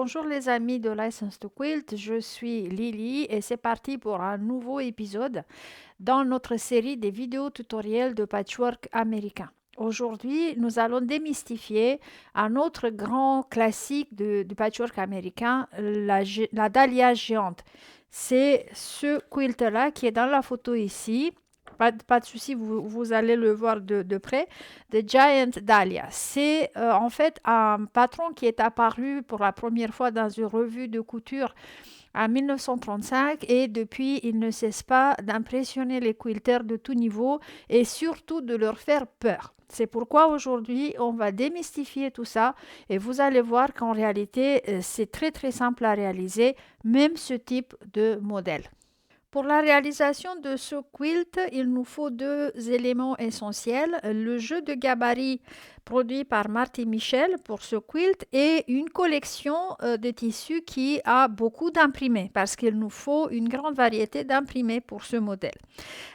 Bonjour les amis de License to Quilt, je suis Lily et c'est parti pour un nouveau épisode dans notre série des vidéos tutoriels de patchwork américain. Aujourd'hui, nous allons démystifier un autre grand classique du patchwork américain, la dahlia géante. C'est ce quilt-là qui est dans la photo ici. Pas de souci, vous allez le voir de près. The Giant Dahlia. C'est en fait un patron qui est apparu pour la première fois dans une revue de couture en 1935 et depuis, il ne cesse pas d'impressionner les quilters de tout niveau et surtout de leur faire peur. C'est pourquoi aujourd'hui, on va démystifier tout ça et vous allez voir qu'en réalité, c'est très simple à réaliser, même ce type de modèle. Pour la réalisation de ce quilt, il nous faut deux éléments essentiels, le jeu de gabarit produit par Marty Michel pour ce quilt et une collection de tissus qui a beaucoup d'imprimés parce qu'il nous faut une grande variété d'imprimés pour ce modèle.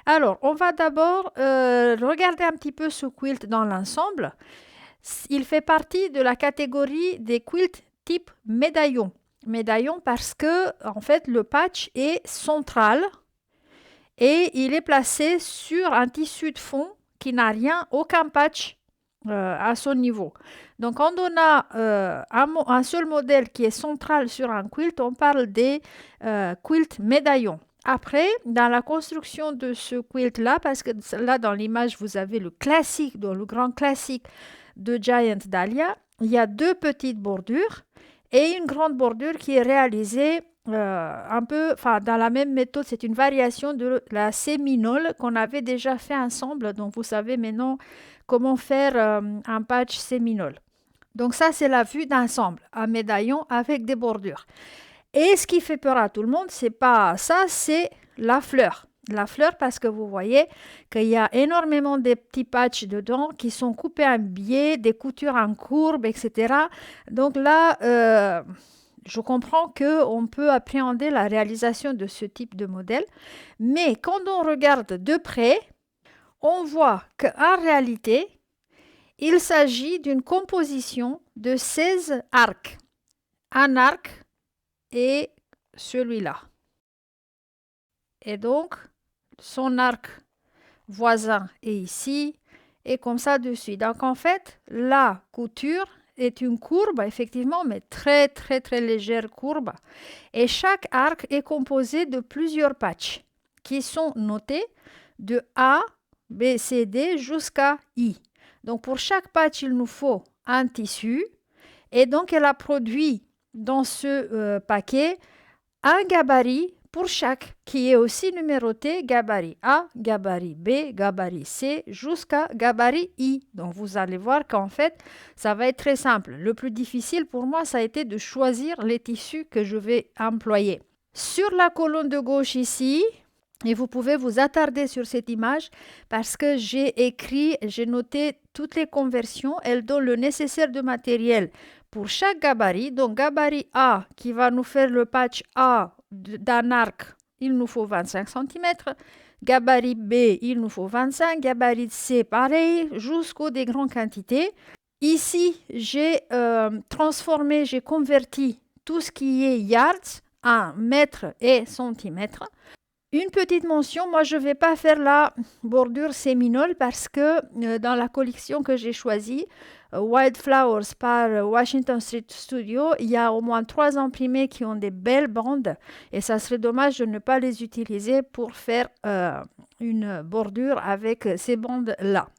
Alors, on va d'abord regarder un petit peu ce quilt dans l'ensemble. Il fait partie de la catégorie des quilts type médaillon. Médaillon parce que en fait le patch est central et il est placé sur un tissu de fond qui n'a rien, aucun patch à son niveau. Donc quand on a un seul modèle qui est central sur un quilt, on parle des quilts médaillons. Après, dans la construction de ce quilt-là, parce que là dans l'image vous avez le classique, le grand classique de Giant Dahlia, il y a deux petites bordures et une grande bordure qui est réalisée un peu, enfin dans la même méthode, c'est une variation de la séminole qu'on avait déjà fait ensemble, donc vous savez maintenant comment faire un patch séminole. Donc ça c'est la vue d'ensemble, un médaillon avec des bordures. Et ce qui fait peur à tout le monde, c'est pas ça, c'est la fleur. La fleur parce que vous voyez qu'il y a énormément de petits patchs dedans qui sont coupés en biais, des coutures en courbe, etc. Donc là, je comprends qu'on peut appréhender la réalisation de ce type de modèle, mais quand on regarde de près, on voit qu'en réalité, il s'agit d'une composition de 16 arcs. Un arc est celui-là. Et donc, son arc voisin est ici, et comme ça dessus. Donc en fait, la couture est une courbe, effectivement, mais très légère courbe. Et chaque arc est composé de plusieurs patchs qui sont notés de A, B, C, D jusqu'à I. Donc pour chaque patch, il nous faut un tissu. Et donc elle a produit dans ce paquet un gabarit pour chaque, qui est aussi numéroté gabarit A, gabarit B, gabarit C, jusqu'à gabarit I. Donc vous allez voir qu'en fait, ça va être très simple. Le plus difficile pour moi, ça a été de choisir les tissus que je vais employer. Sur la colonne de gauche ici, et vous pouvez vous attarder sur cette image parce que j'ai noté toutes les conversions. Elles donnent le nécessaire de matériel pour chaque gabarit. Donc, gabarit A qui va nous faire le patch A d'un arc, il nous faut 25 cm. Gabarit B, il nous faut 25. Gabarit C, pareil, jusqu'aux des grandes quantités. Ici, j'ai transformé, j'ai converti tout ce qui est yards en mètres et centimètres. Une petite mention, moi je ne vais pas faire la bordure séminole parce que dans la collection que j'ai choisie, Wild Flowers par Washington Street Studio, il y a au moins 3 imprimés qui ont des belles bandes et ça serait dommage de ne pas les utiliser pour faire une bordure avec ces bandes-là.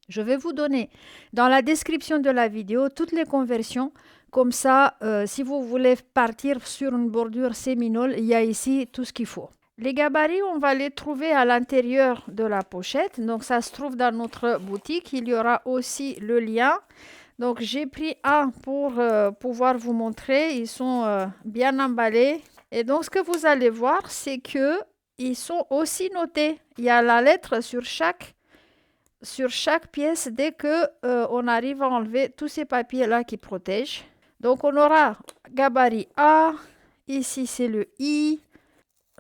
Je vais vous donner dans la description de la vidéo toutes les conversions. Comme ça, si vous voulez partir sur une bordure séminole, il y a ici tout ce qu'il faut. Les gabarits, on va les trouver à l'intérieur de la pochette. Donc, ça se trouve dans notre boutique. Il y aura aussi le lien. Donc, j'ai pris un pour pouvoir vous montrer. Ils sont bien emballés. Et donc, ce que vous allez voir, c'est qu'ils sont aussi notés. Il y a la lettre sur chaque pièce dès que on arrive à enlever tous ces papiers-là qui protègent. Donc, on aura gabarit A. Ici, c'est le I.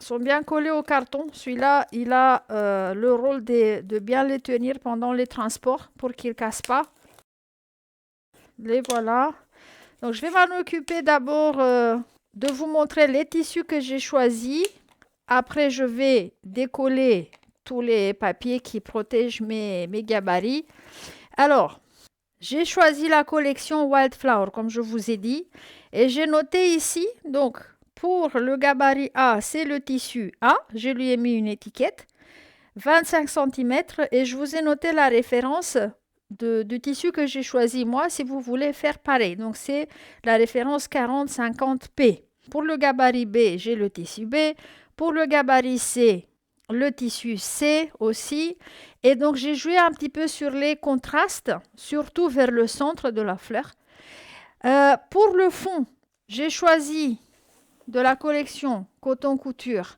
Sont bien collés au carton. Celui-là, il a le rôle de bien les tenir pendant les transports pour qu'ils ne cassent pas. Les voilà. Donc, je vais m'en occuper d'abord de vous montrer les tissus que j'ai choisis. Après, je vais décoller tous les papiers qui protègent mes gabarits. Alors, j'ai choisi la collection Wildflower, comme je vous ai dit. Et j'ai noté ici, donc, pour le gabarit A, c'est le tissu A. Je lui ai mis une étiquette. 25 cm. Et je vous ai noté la référence du tissu que j'ai choisi moi, si vous voulez faire pareil. Donc, c'est la référence 40-50P. Pour le gabarit B, j'ai le tissu B. Pour le gabarit C, le tissu C aussi. Et donc, j'ai joué un petit peu sur les contrastes, surtout vers le centre de la fleur. Pour le fond, j'ai choisi de la collection Coton Couture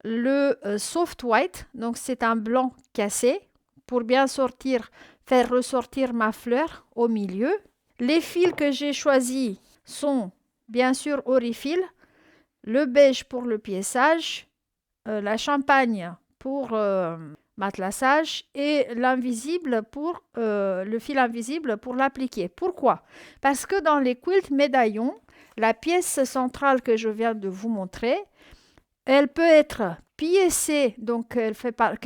le Soft White. Donc, c'est un blanc cassé pour bien faire ressortir ma fleur au milieu. Les fils que j'ai choisis sont bien sûr Orifil, le beige pour le piéçage, la champagne pour matelassage et l'invisible pour le fil invisible pour l'appliquer. Pourquoi? Parce que dans les quilts médaillons, la pièce centrale que je viens de vous montrer, elle peut être piécée, donc qu'elle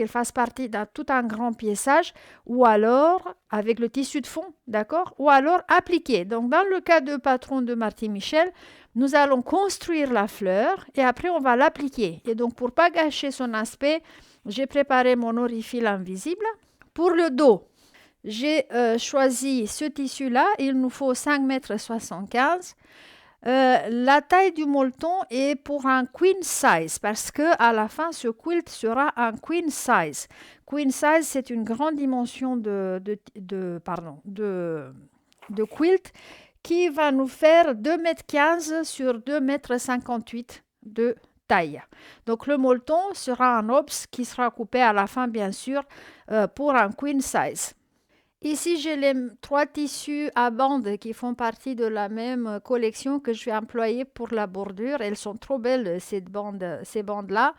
fasse partie d'un tout un grand piéçage, ou alors avec le tissu de fond, d'accord? Ou alors appliquée. Donc dans le cas de patron de Marty Michel, nous allons construire la fleur et après on va l'appliquer. Et donc pour pas gâcher son aspect, j'ai préparé mon orifil invisible. Pour le dos, j'ai choisi ce tissu-là, il nous faut 5,75 m. La taille du molleton est pour un queen size parce que à la fin ce quilt sera un queen size. Queen size, c'est une grande dimension de quilt qui va nous faire 2,15 m sur 2,58 m de taille. Donc le molleton sera un obs qui sera coupé à la fin bien sûr pour un queen size. Ici, j'ai les 3 tissus à bandes qui font partie de la même collection que je vais employer pour la bordure. Elles sont trop belles, ces bandes-là.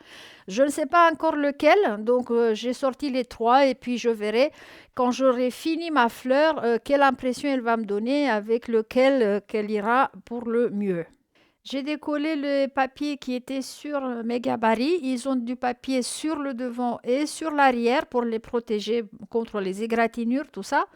Je ne sais pas encore lequel, donc j'ai sorti les 3 et puis je verrai quand j'aurai fini ma fleur, quelle impression elle va me donner avec lequel qu'elle ira pour le mieux. J'ai décollé le papier qui était sur mes gabarits. Ils ont du papier sur le devant et sur l'arrière pour les protéger contre les égratignures, tout ça.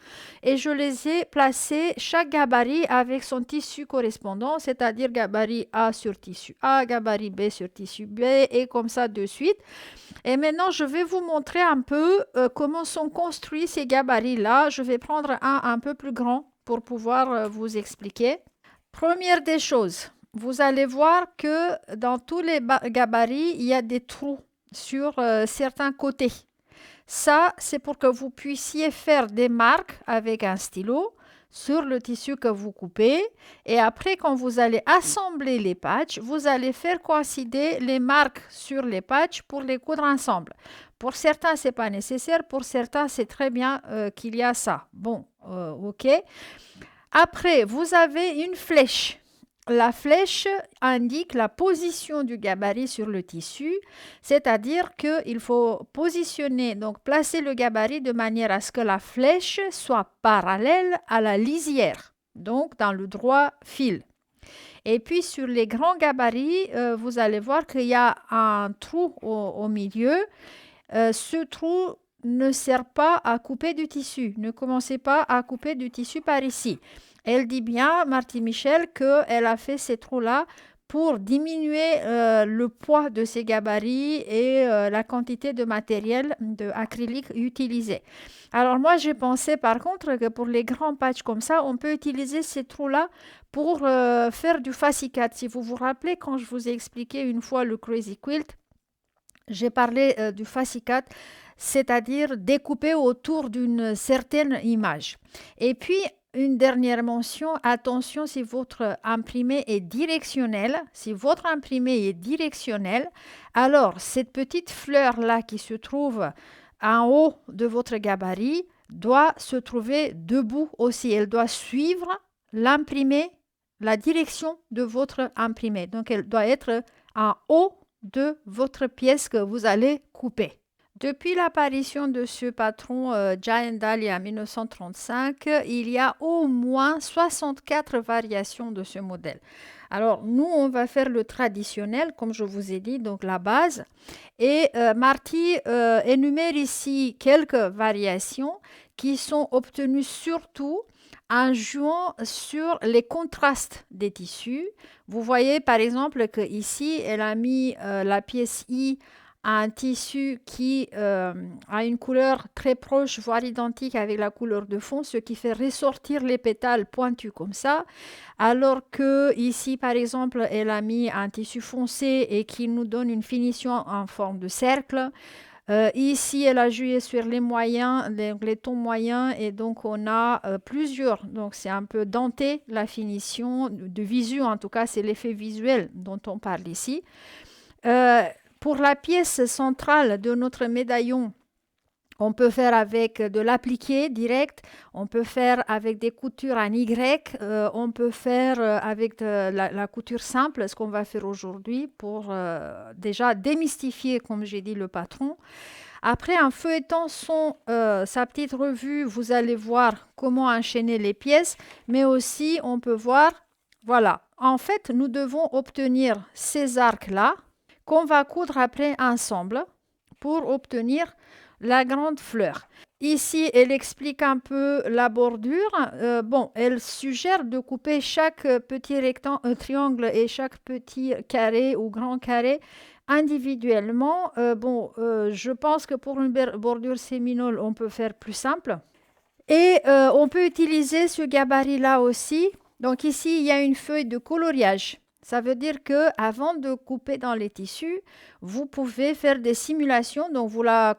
Et je les ai placés, chaque gabarit avec son tissu correspondant, c'est-à-dire gabarit A sur tissu A, gabarit B sur tissu B et comme ça de suite. Et maintenant, je vais vous montrer un peu comment sont construits ces gabarits-là. Je vais prendre un peu plus grand pour pouvoir vous expliquer. Première des choses. Vous allez voir que dans tous les gabarits, il y a des trous sur certains côtés. Ça, c'est pour que vous puissiez faire des marques avec un stylo sur le tissu que vous coupez. Et après, quand vous allez assembler les patchs, vous allez faire coïncider les marques sur les patchs pour les coudre ensemble. Pour certains, ce n'est pas nécessaire. Pour certains, c'est très bien qu'il y a ça. Bon, ok. Après, vous avez une flèche. La flèche indique la position du gabarit sur le tissu, c'est-à-dire qu'il faut positionner, donc placer le gabarit de manière à ce que la flèche soit parallèle à la lisière, donc dans le droit fil. Et puis sur les grands gabarits, vous allez voir qu'il y a un trou au milieu. Ce trou ne sert pas à couper du tissu. Ne commencez pas à couper du tissu par ici. Elle dit bien, Marty Michel, qu'elle a fait ces trous-là pour diminuer le poids de ses gabarits et la quantité de matériel de acrylique utilisé. Alors moi, j'ai pensé par contre que pour les grands patchs comme ça, on peut utiliser ces trous-là pour faire du fascicat. Si vous vous rappelez, quand je vous ai expliqué une fois le Crazy Quilt, j'ai parlé du fascicat, c'est-à-dire découper autour d'une certaine image. Et puis, une dernière mention, attention si votre imprimé est directionnel. Si votre imprimé est directionnel, alors cette petite fleur-là qui se trouve en haut de votre gabarit doit se trouver debout aussi. Elle doit suivre l'imprimé, la direction de votre imprimé. Donc, elle doit être en haut de votre pièce que vous allez couper. Depuis l'apparition de ce patron Giant Dahlia en 1935, il y a au moins 64 variations de ce modèle. Alors, nous, on va faire le traditionnel, comme je vous ai dit, donc la base. Et Marty énumère ici quelques variations qui sont obtenues surtout en jouant sur les contrastes des tissus. Vous voyez par exemple que ici, elle a mis la pièce I à un tissu qui a une couleur très proche, voire identique avec la couleur de fond, ce qui fait ressortir les pétales pointus comme ça. Alors que ici, par exemple, elle a mis un tissu foncé et qui nous donne une finition en forme de cercle. Ici, elle a joué sur les moyens, les tons moyens, et donc on a plusieurs. Donc c'est un peu denté la finition de visu, en tout cas, c'est l'effet visuel dont on parle ici. Euh, pour la pièce centrale de notre médaillon, on peut faire avec de l'appliqué direct, on peut faire avec des coutures en Y, on peut faire avec de la couture simple, ce qu'on va faire aujourd'hui pour déjà démystifier, comme j'ai dit, le patron. Après, en feuilletant sa petite revue, vous allez voir comment enchaîner les pièces, mais aussi on peut voir, voilà, en fait, nous devons obtenir ces arcs-là qu'on va coudre après ensemble pour obtenir la grande fleur. Ici, elle explique un peu la bordure. Bon, elle suggère de couper chaque petit triangle et chaque petit carré ou grand carré individuellement. Bon, je pense que pour une bordure séminole, on peut faire plus simple. Et on peut utiliser ce gabarit-là aussi. Donc ici, il y a une feuille de coloriage. Ça veut dire que avant de couper dans les tissus, vous pouvez faire des simulations. Donc vous la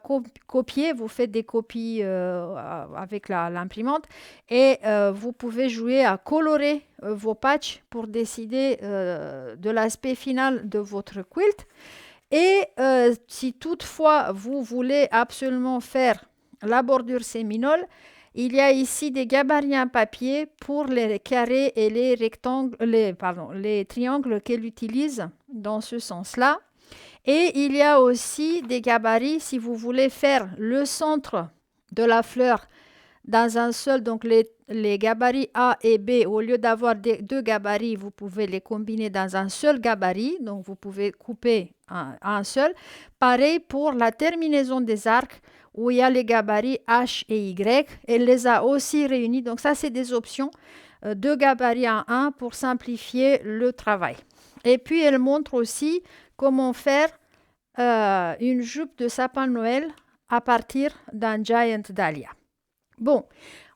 copiez, vous faites des copies avec l'imprimante et vous pouvez jouer à colorer vos patchs pour décider de l'aspect final de votre quilt. Et si toutefois vous voulez absolument faire la bordure séminole, il y a ici des gabarits en papier pour les carrés et les rectangles, les triangles qu'elle utilise dans ce sens-là. Et il y a aussi des gabarits si vous voulez faire le centre de la fleur dans un seul, donc les gabarits A et B, au lieu d'avoir deux gabarits, vous pouvez les combiner dans un seul gabarit, donc vous pouvez couper un seul. Pareil pour la terminaison des arcs, où il y a les gabarits H et Y, elle les a aussi réunis, donc ça c'est des options, deux gabarits en un pour simplifier le travail. Et puis elle montre aussi comment faire une jupe de sapin de Noël à partir d'un Giant Dahlia. Bon,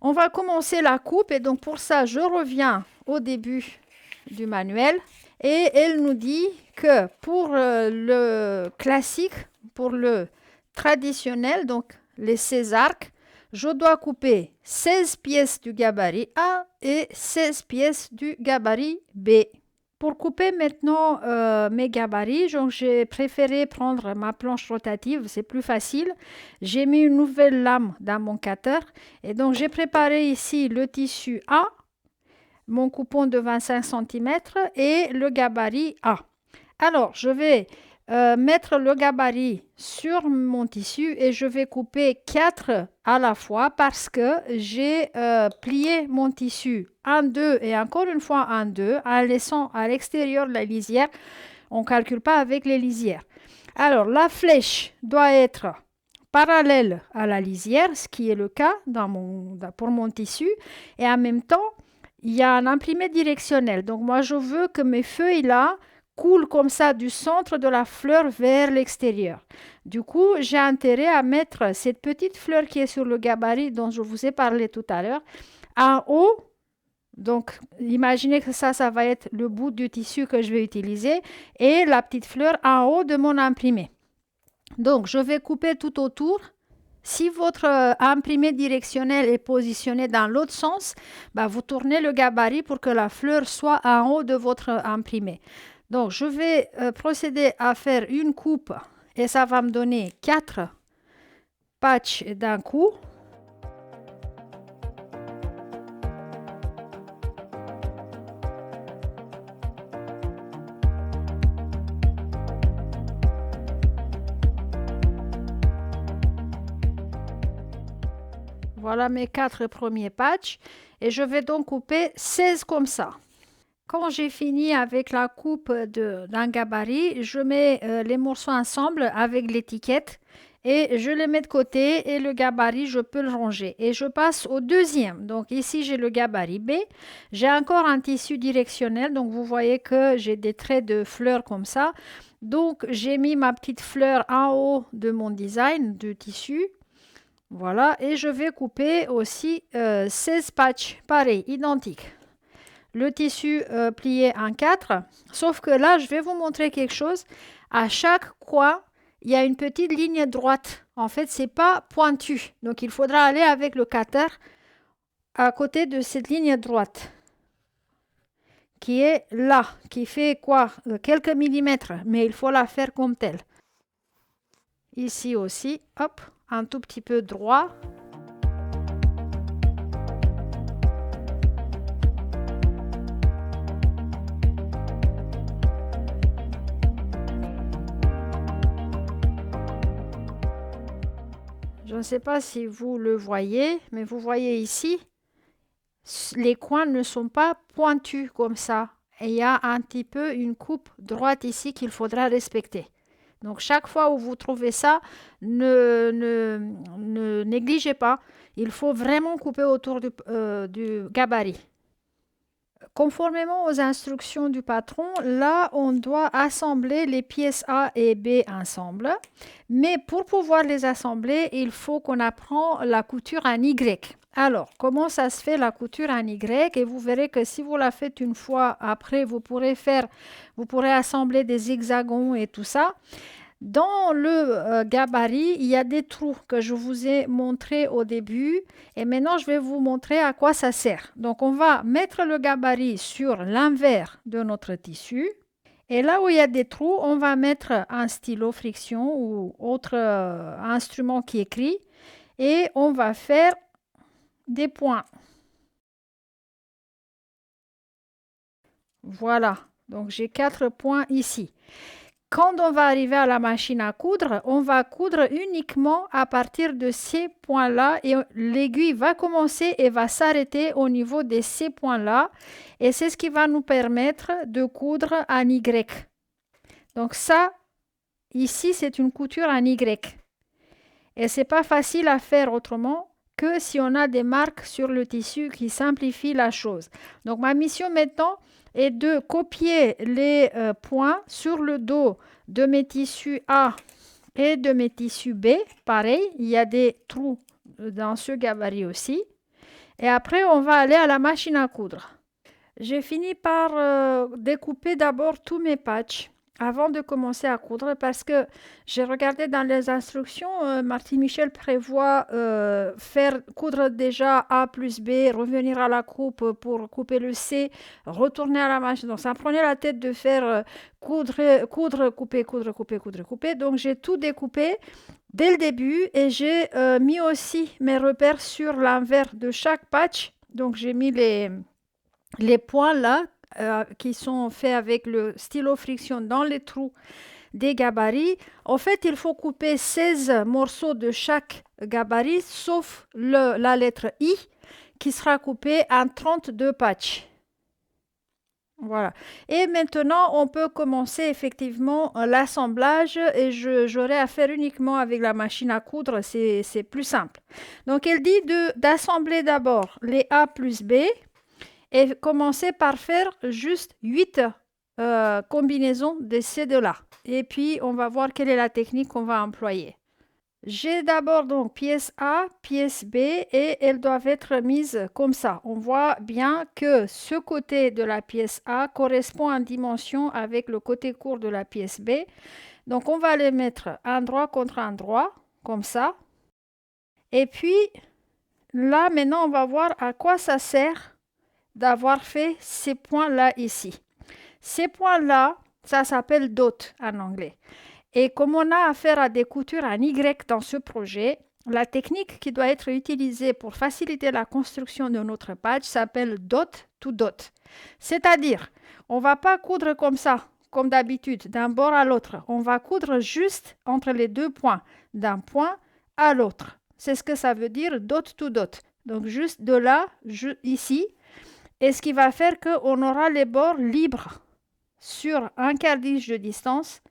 on va commencer la coupe et donc pour ça, je reviens au début du manuel et elle nous dit que pour le classique, pour le traditionnel, donc les 16 arcs, je dois couper 16 pièces du gabarit A et 16 pièces du gabarit B. Pour couper maintenant mes gabarits, j'ai préféré prendre ma planche rotative, c'est plus facile. J'ai mis une nouvelle lame dans mon cutter et donc j'ai préparé ici le tissu A, mon coupon de 25 cm et le gabarit A. Alors, je vais mettre le gabarit sur mon tissu et je vais couper 4 à la fois parce que j'ai plié mon tissu en deux et encore une fois en deux en laissant à l'extérieur la lisière. On ne calcule pas avec les lisières. Alors, la flèche doit être parallèle à la lisière, ce qui est le cas pour mon tissu. Et en même temps, il y a un imprimé directionnel. Donc, moi, je veux que mes feuilles là coule comme ça du centre de la fleur vers l'extérieur. Du coup, j'ai intérêt à mettre cette petite fleur qui est sur le gabarit dont je vous ai parlé tout à l'heure en haut. Donc, imaginez que ça va être le bout du tissu que je vais utiliser et la petite fleur en haut de mon imprimé. Donc, je vais couper tout autour. Si votre imprimé directionnel est positionné dans l'autre sens, vous tournez le gabarit pour que la fleur soit en haut de votre imprimé. Donc, je vais procéder à faire une coupe et ça va me donner 4 patchs d'un coup. Voilà mes 4 premiers patchs et je vais donc couper 16 comme ça. Quand j'ai fini avec la coupe d'un gabarit, je mets les morceaux ensemble avec l'étiquette et je les mets de côté et le gabarit, je peux le ranger. Et je passe au deuxième. Donc ici, j'ai le gabarit B. J'ai encore un tissu directionnel. Donc vous voyez que j'ai des traits de fleurs comme ça. Donc j'ai mis ma petite fleur en haut de mon design de tissu. Voilà. Et je vais couper aussi 16 patchs, pareil, identiques. Le tissu plié en 4. Sauf que là, je vais vous montrer quelque chose. À chaque coin, il y a une petite ligne droite. En fait, c'est pas pointu. Donc, il faudra aller avec le cutter à côté de cette ligne droite qui est là, qui fait quoi? Quelques millimètres, mais il faut la faire comme telle. Ici aussi, hop, un tout petit peu droit. Je ne sais pas si vous le voyez, mais vous voyez ici, les coins ne sont pas pointus comme ça. Et il y a un petit peu une coupe droite ici qu'il faudra respecter. Donc chaque fois où vous trouvez ça, ne négligez pas. Il faut vraiment couper autour du gabarit. Conformément aux instructions du patron, là, on doit assembler les pièces A et B ensemble. Mais pour pouvoir les assembler, il faut qu'on apprend la couture en Y. Alors, comment ça se fait la couture en Y? Et vous verrez que si vous la faites une fois, après, vous pourrez assembler des hexagons et tout ça. Dans le gabarit, il y a des trous que je vous ai montrés au début et maintenant je vais vous montrer à quoi ça sert. Donc on va mettre le gabarit sur l'envers de notre tissu et là où il y a des trous, on va mettre un stylo friction ou autre instrument qui écrit et on va faire des points. Voilà, donc j'ai 4 points ici. Quand on va arriver à la machine à coudre, on va coudre uniquement à partir de ces points-là et l'aiguille va commencer et va s'arrêter au niveau de ces points-là. Et c'est ce qui va nous permettre de coudre en Y. Donc ça, ici, c'est une couture en Y. Et ce n'est pas facile à faire autrement que si on a des marques sur le tissu qui simplifient la chose. Donc ma mission maintenant est de copier les points sur le dos de mes tissus A et de mes tissus B. Pareil, il y a des trous dans ce gabarit aussi. Et après, on va aller à la machine à coudre. J'ai fini par découper d'abord tous mes patchs avant de commencer à coudre parce que j'ai regardé dans les instructions, Martin Michel prévoit faire coudre déjà A plus B, revenir à la coupe pour couper le C, retourner à la machine. Donc ça me prenait la tête de faire coudre, couper, coudre, couper, coudre, couper. Donc j'ai tout découpé dès le début et j'ai mis aussi mes repères sur l'envers de chaque patch. Donc j'ai mis les points là qui sont faits avec le stylo friction dans les trous des gabarits. En fait, il faut couper 16 morceaux de chaque gabarit, sauf la lettre I, qui sera coupée en 32 patchs. Voilà. Et maintenant, on peut commencer effectivement l'assemblage et j'aurai à faire uniquement avec la machine à coudre, c'est plus simple. Donc, elle dit d'assembler d'abord les A plus B et commencer par faire juste 8 combinaisons de ces deux-là. Et puis, on va voir quelle est la technique qu'on va employer. J'ai d'abord donc pièce A, pièce B et elles doivent être mises comme ça. On voit bien que ce côté de la pièce A correspond en dimension avec le côté court de la pièce B. Donc, on va les mettre endroit contre endroit, comme ça. Et puis, là, maintenant, on va voir à quoi ça sert d'avoir fait ces points-là ici. Ces points-là, ça s'appelle dot en anglais. Et comme on a affaire à des coutures en Y dans ce projet, la technique qui doit être utilisée pour faciliter la construction de notre patch s'appelle dot to dot. C'est-à-dire, on ne va pas coudre comme ça, comme d'habitude, d'un bord à l'autre. On va coudre juste entre les deux points, d'un point à l'autre. c'est ce que ça veut dire dot to dot. Donc juste de là, ici, et ce qui va faire qu'on aura les bords libres sur 1/4 d'inch de distance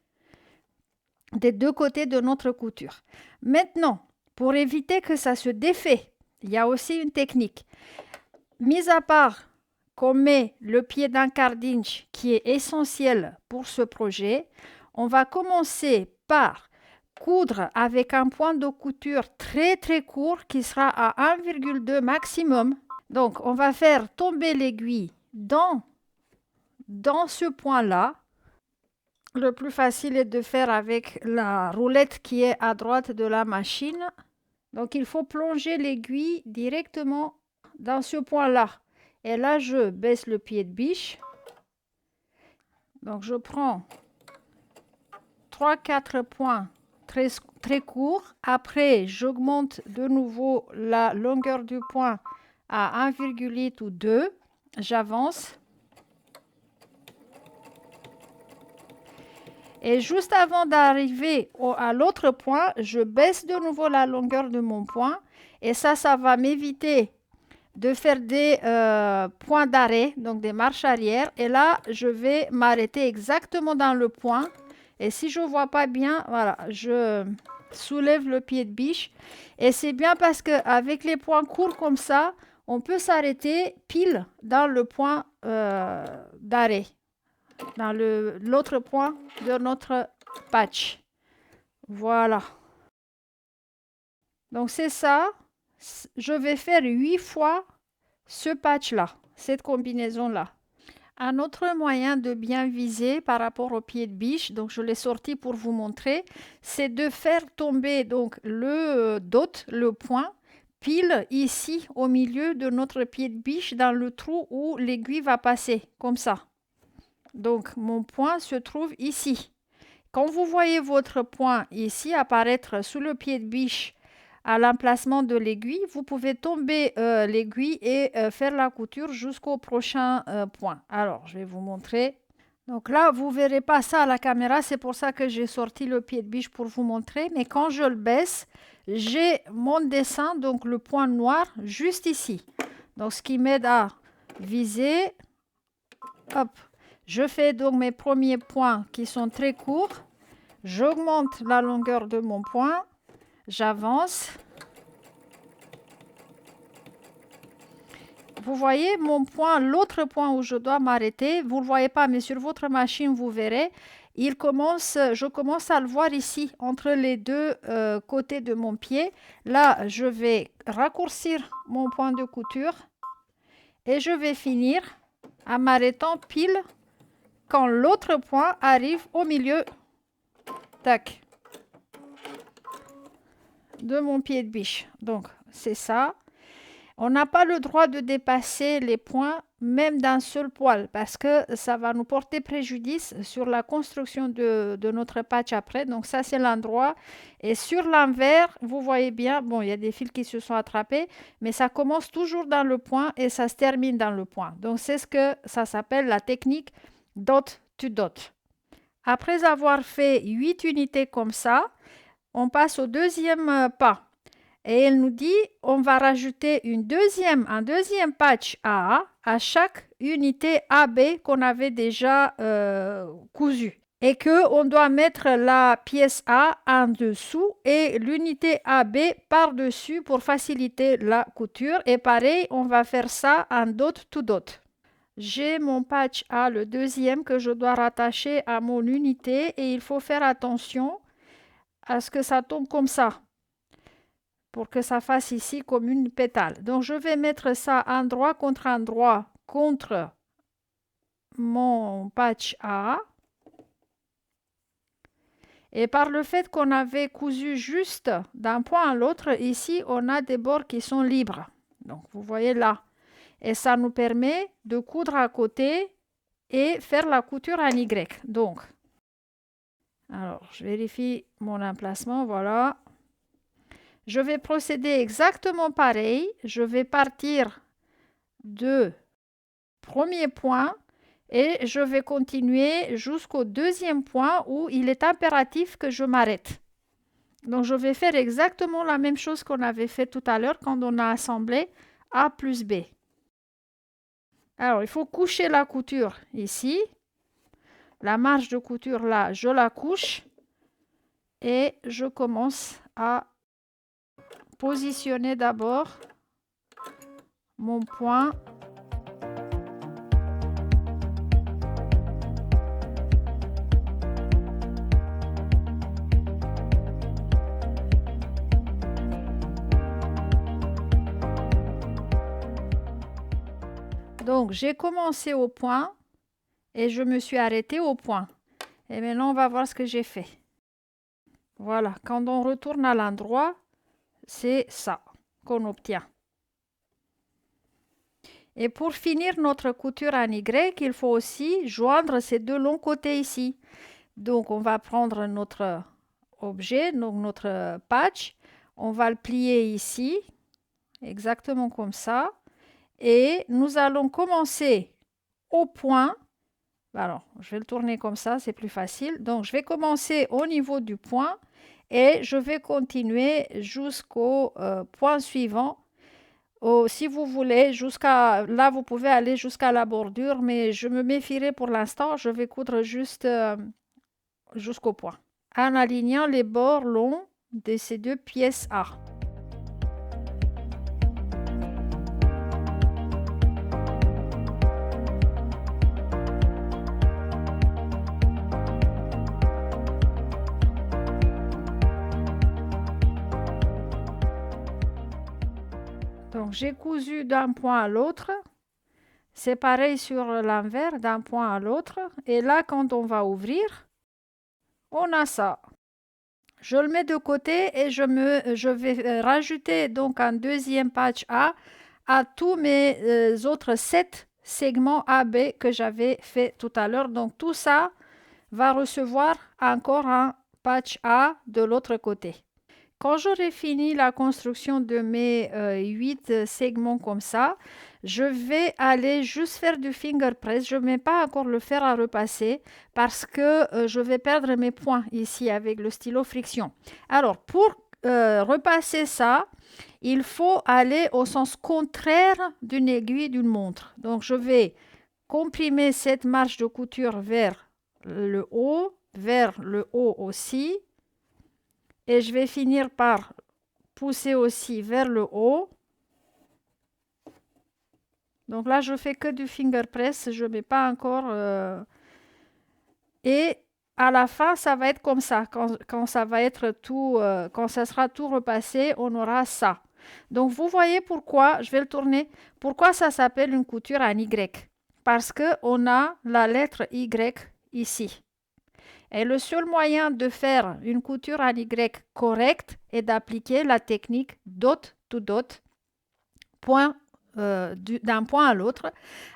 des deux côtés de notre couture. Maintenant, pour éviter que ça se défait, il y a aussi une technique. Mis à part qu'on met le pied d'1/4 d'inch qui est essentiel pour ce projet, on va commencer par coudre avec un point de couture très très court qui sera à 1,2 maximum. Donc on va faire tomber l'aiguille dans ce point-là. Le plus facile est de faire avec la roulette qui est à droite de la machine. Donc il faut plonger l'aiguille directement dans ce point-là. Et là, je baisse le pied de biche. Donc je prends 3-4 points très courts. Après, j'augmente de nouveau la longueur du point à 1,8 ou 2. J'avance. Et juste avant d'arriver à l'autre point, je baisse de nouveau la longueur de mon point. Et ça va m'éviter de faire des points d'arrêt, donc des marches arrière. Et là, je vais m'arrêter exactement dans le point. Et si je ne vois pas bien, voilà, je soulève le pied de biche. Et c'est bien parce qu'avec les points courts comme ça, on peut s'arrêter pile dans le point d'arrêt, dans l'autre point de notre patch. Voilà. Donc c'est ça. Je vais faire 8 fois ce patch-là, cette combinaison-là. Un autre moyen de bien viser par rapport au pied de biche, donc je l'ai sorti pour vous montrer, c'est de faire tomber donc le dot, le point, pile ici au milieu de notre pied de biche dans le trou où l'aiguille va passer, comme ça. Donc mon point se trouve ici. Quand vous voyez votre point ici apparaître sous le pied de biche à l'emplacement de l'aiguille, vous pouvez tomber l'aiguille et faire la couture jusqu'au prochain point. Alors, je vais vous montrer. Donc là, vous ne verrez pas ça à la caméra, c'est pour ça que j'ai sorti le pied de biche pour vous montrer. Mais quand je le baisse, j'ai mon dessin, donc le point noir, juste ici. Donc, ce qui m'aide à viser. Hop. Je fais donc mes premiers points qui sont très courts. J'augmente la longueur de mon point. J'avance. Vous voyez mon point, l'autre point où je dois m'arrêter. Vous ne le voyez pas, mais sur votre machine, vous verrez. Je commence à le voir ici, entre les deux côtés de mon pied. Là, je vais raccourcir mon point de couture. Et je vais finir en m'arrêtant pile quand l'autre point arrive au milieu. Tac. De mon pied de biche. Donc, c'est ça. On n'a pas le droit de dépasser les points, même d'un seul poil, parce que ça va nous porter préjudice sur la construction de notre patch après. Donc, ça, c'est l'endroit. Et sur l'envers, vous voyez bien, bon, il y a des fils qui se sont attrapés, mais ça commence toujours dans le point et ça se termine dans le point. Donc, c'est ce que ça s'appelle la technique dot to dot. Après avoir fait 8 unités comme ça, on passe au deuxième pas. Et elle nous dit, on va rajouter un deuxième patch A à chaque unité AB qu'on avait déjà cousu. Et qu'on doit mettre la pièce A en dessous et l'unité AB par-dessus pour faciliter la couture. Et pareil, on va faire ça en dot to dot. J'ai mon patch A, le deuxième, que je dois rattacher à mon unité et il faut faire attention à ce que ça tombe comme ça, pour que ça fasse ici comme une pétale. Donc, je vais mettre ça endroit contre mon patch A. Et par le fait qu'on avait cousu juste d'un point à l'autre, ici, on a des bords qui sont libres. Donc, vous voyez là. Et ça nous permet de coudre à côté et faire la couture en Y. Donc, alors, je vérifie mon emplacement, voilà. Je vais procéder exactement pareil. Je vais partir de premier point et je vais continuer jusqu'au deuxième point où il est impératif que je m'arrête. Donc, je vais faire exactement la même chose qu'on avait fait tout à l'heure quand on a assemblé A plus B. Alors, il faut coucher la couture ici. La marge de couture là, je la couche. Et je commence à positionner d'abord mon point. Donc, j'ai commencé au point et je me suis arrêtée au point. Et maintenant, on va voir ce que j'ai fait. Voilà, quand on retourne à l'endroit, c'est ça qu'on obtient. Et pour finir notre couture en Y, il faut aussi joindre ces deux longs côtés ici. Donc, on va prendre notre objet, donc notre patch, on va le plier ici, exactement comme ça. Et nous allons commencer au point. Alors, je vais le tourner comme ça, c'est plus facile. Donc, je vais commencer au niveau du point et je vais continuer jusqu'au point suivant. Si vous voulez, jusqu'à là, vous pouvez aller jusqu'à la bordure, mais je me méfierai pour l'instant. Je vais coudre juste jusqu'au point, en alignant les bords longs de ces deux pièces A. Donc, j'ai cousu d'un point à l'autre. C'est pareil sur l'envers, d'un point à l'autre. Et là, quand on va ouvrir, on a ça. Je le mets de côté et je vais rajouter donc un deuxième patch A à tous mes autres 7 segments AB que j'avais fait tout à l'heure. Donc, tout ça va recevoir encore un patch A de l'autre côté. Quand j'aurai fini la construction de mes 8 segments comme ça, je vais aller juste faire du finger press. Je ne vais pas encore le faire à repasser parce que je vais perdre mes points ici avec le stylo friction. Alors, pour repasser ça, il faut aller au sens contraire d'une aiguille d'une montre. Donc, je vais comprimer cette marge de couture vers le haut aussi. Et je vais finir par pousser aussi vers le haut. Donc là, je fais que du finger press, je ne mets pas encore. Et à la fin, ça va être comme ça. Quand ça va être tout, quand ça sera tout repassé, on aura ça. Donc vous voyez pourquoi, je vais le tourner, pourquoi ça s'appelle une couture en Y. Parce qu'on a la lettre Y ici. Et le seul moyen de faire une couture en Y correcte est d'appliquer la technique dot to dot, d'un point à l'autre,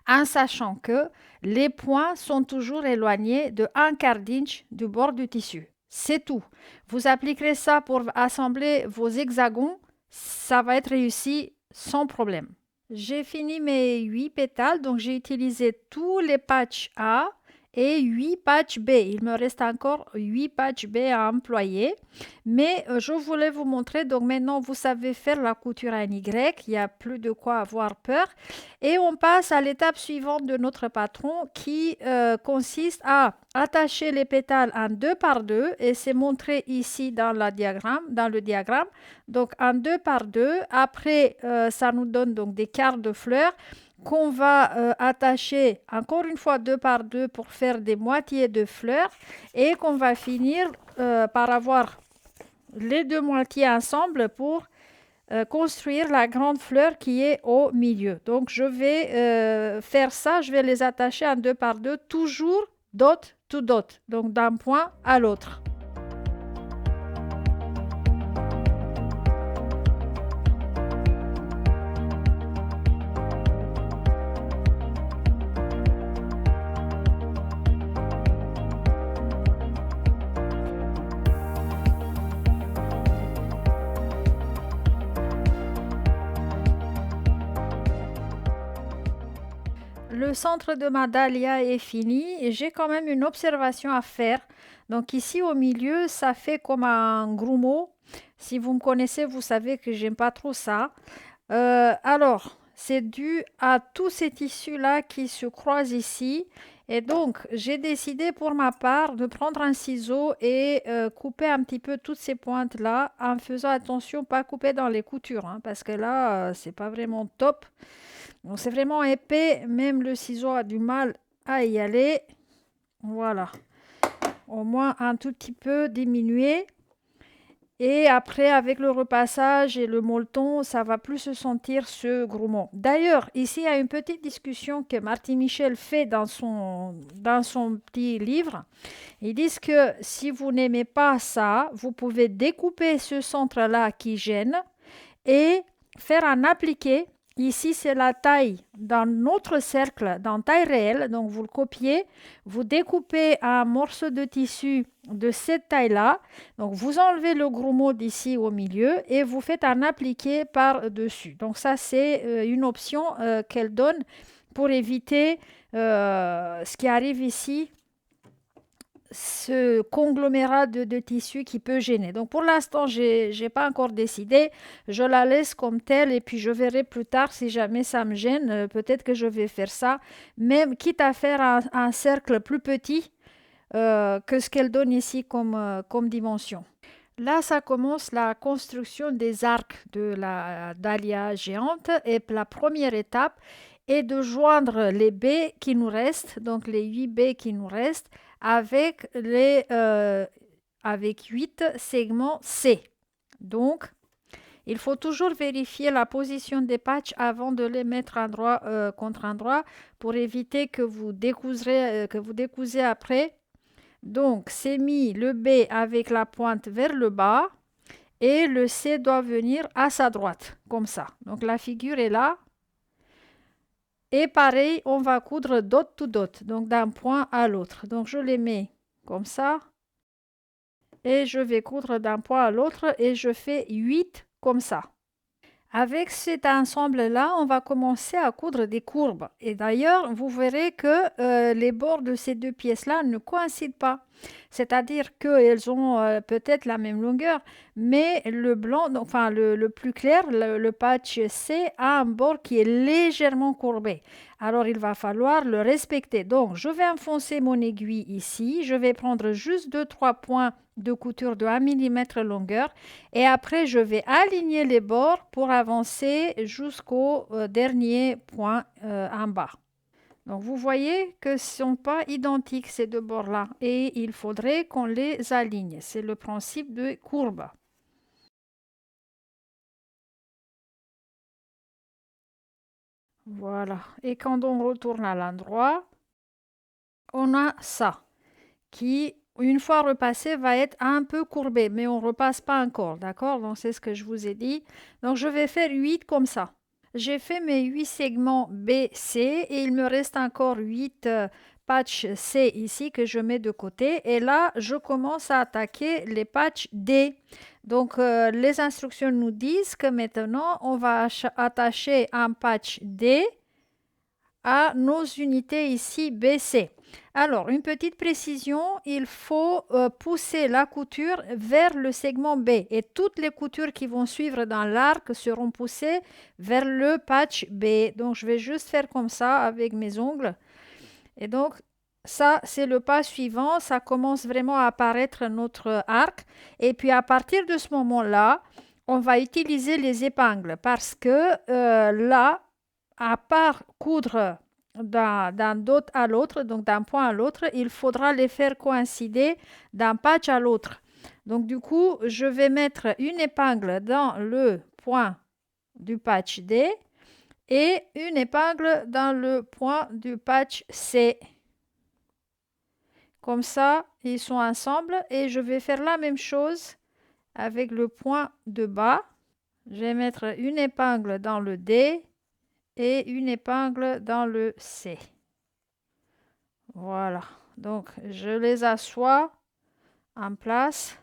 en sachant que les points sont toujours éloignés de 1/4 d'inch du bord du tissu. C'est tout. Vous appliquerez ça pour assembler vos hexagons, ça va être réussi sans problème. J'ai fini mes 8 pétales, donc j'ai utilisé tous les patchs A et 8 patchs B. Il me reste encore 8 patchs B à employer. Mais je voulais vous montrer, donc maintenant vous savez faire la couture en Y, il n'y a plus de quoi avoir peur. Et on passe à l'étape suivante de notre patron qui consiste à attacher les pétales en 2 par 2 et c'est montré ici dans le diagramme. Donc en 2 par 2, après ça nous donne donc des quarts de fleurs qu'on va attacher encore une fois 2 par 2 pour faire des moitiés de fleurs et qu'on va finir par avoir les deux moitiés ensemble pour construire la grande fleur qui est au milieu. Donc je vais faire ça, je vais les attacher en 2 par 2, toujours dot to dot, donc d'un point à l'autre. Le centre de ma dahlia est fini et j'ai quand même une observation à faire. Donc ici au milieu, ça fait comme un grumeau Si vous me connaissez, vous savez que j'aime pas trop ça. Alors, c'est dû à tous ces tissus-là qui se croisent ici. Et donc, j'ai décidé pour ma part de prendre un ciseau et couper un petit peu toutes ces pointes-là en faisant attention, pas couper dans les coutures, hein, parce que là, c'est pas vraiment top. Donc, c'est vraiment épais, même le ciseau a du mal à y aller. Voilà, au moins un tout petit peu diminué. Et après, avec le repassage et le molleton, ça va plus se sentir ce grumon. D'ailleurs, ici, il y a une petite discussion que Marty Michel fait dans son petit livre. Ils disent que si vous n'aimez pas ça, vous pouvez découper ce centre-là qui gêne et faire un appliqué. Ici, c'est la taille dans notre cercle, dans taille réelle. Donc, vous le copiez, vous découpez un morceau de tissu de cette taille-là. Donc, vous enlevez le gros mot d'ici au milieu et vous faites un appliqué par-dessus. Donc, ça, c'est une option qu'elle donne pour éviter ce qui arrive ici, ce conglomérat de tissus qui peut gêner. Donc pour l'instant, je n'ai pas encore décidé. Je la laisse comme telle et puis je verrai plus tard si jamais ça me gêne. Peut-être que je vais faire ça, même quitte à faire un cercle plus petit que ce qu'elle donne ici comme dimension. Là, ça commence la construction des arcs de la dahlia géante et la première étape est de joindre les baies qui nous restent, donc les 8 baies qui nous restent, avec 8 segments C. Donc, il faut toujours vérifier la position des patchs avant de les mettre endroit contre endroit pour éviter que vous décousez après. Donc, c'est mis le B avec la pointe vers le bas et le C doit venir à sa droite, comme ça. Donc, la figure est là. Et pareil, on va coudre dot to dot, donc d'un point à l'autre. Donc, je les mets comme ça. Et je vais coudre d'un point à l'autre et je fais 8 comme ça. Avec cet ensemble-là, on va commencer à coudre des courbes. Et d'ailleurs, vous verrez que les bords de ces deux pièces-là ne coïncident pas. C'est-à-dire qu'elles ont peut-être la même longueur, mais le blanc, enfin le plus clair, le patch C, a un bord qui est légèrement courbé. Alors, il va falloir le respecter. Donc, je vais enfoncer mon aiguille ici. Je vais prendre juste 2-3 points de couture de 1 mm longueur. Et après, je vais aligner les bords pour avancer jusqu'au dernier point en bas. Donc, vous voyez que ce ne sont pas identiques ces deux bords-là. Et il faudrait qu'on les aligne. C'est le principe de courbe. Voilà. Et quand on retourne à l'endroit, on a ça qui, une fois repassé, va être un peu courbé, mais on ne repasse pas encore, d'accord? Donc, c'est ce que je vous ai dit. Donc, je vais faire 8 comme ça. J'ai fait mes 8 segments B, C et il me reste encore 8 patchs C ici que je mets de côté. Et là, je commence à attaquer les patchs D. Donc, les instructions nous disent que maintenant, on va attacher un patch D à nos unités ici BC. Alors, une petite précision, il faut pousser la couture vers le segment B et toutes les coutures qui vont suivre dans l'arc seront poussées vers le patch B. Donc, je vais juste faire comme ça avec mes ongles. Et donc, ça, c'est le pas suivant. Ça commence vraiment à apparaître notre arc. Et puis, à partir de ce moment-là, on va utiliser les épingles parce que là, à part coudre d'un dot à l'autre, donc d'un point à l'autre, il faudra les faire coïncider d'un patch à l'autre. Donc du coup, je vais mettre une épingle dans le point du patch D et une épingle dans le point du patch C. Comme ça, ils sont ensemble et je vais faire la même chose avec le point de bas. Je vais mettre une épingle dans le D et une épingle dans le C. Voilà. Donc, je les assois en place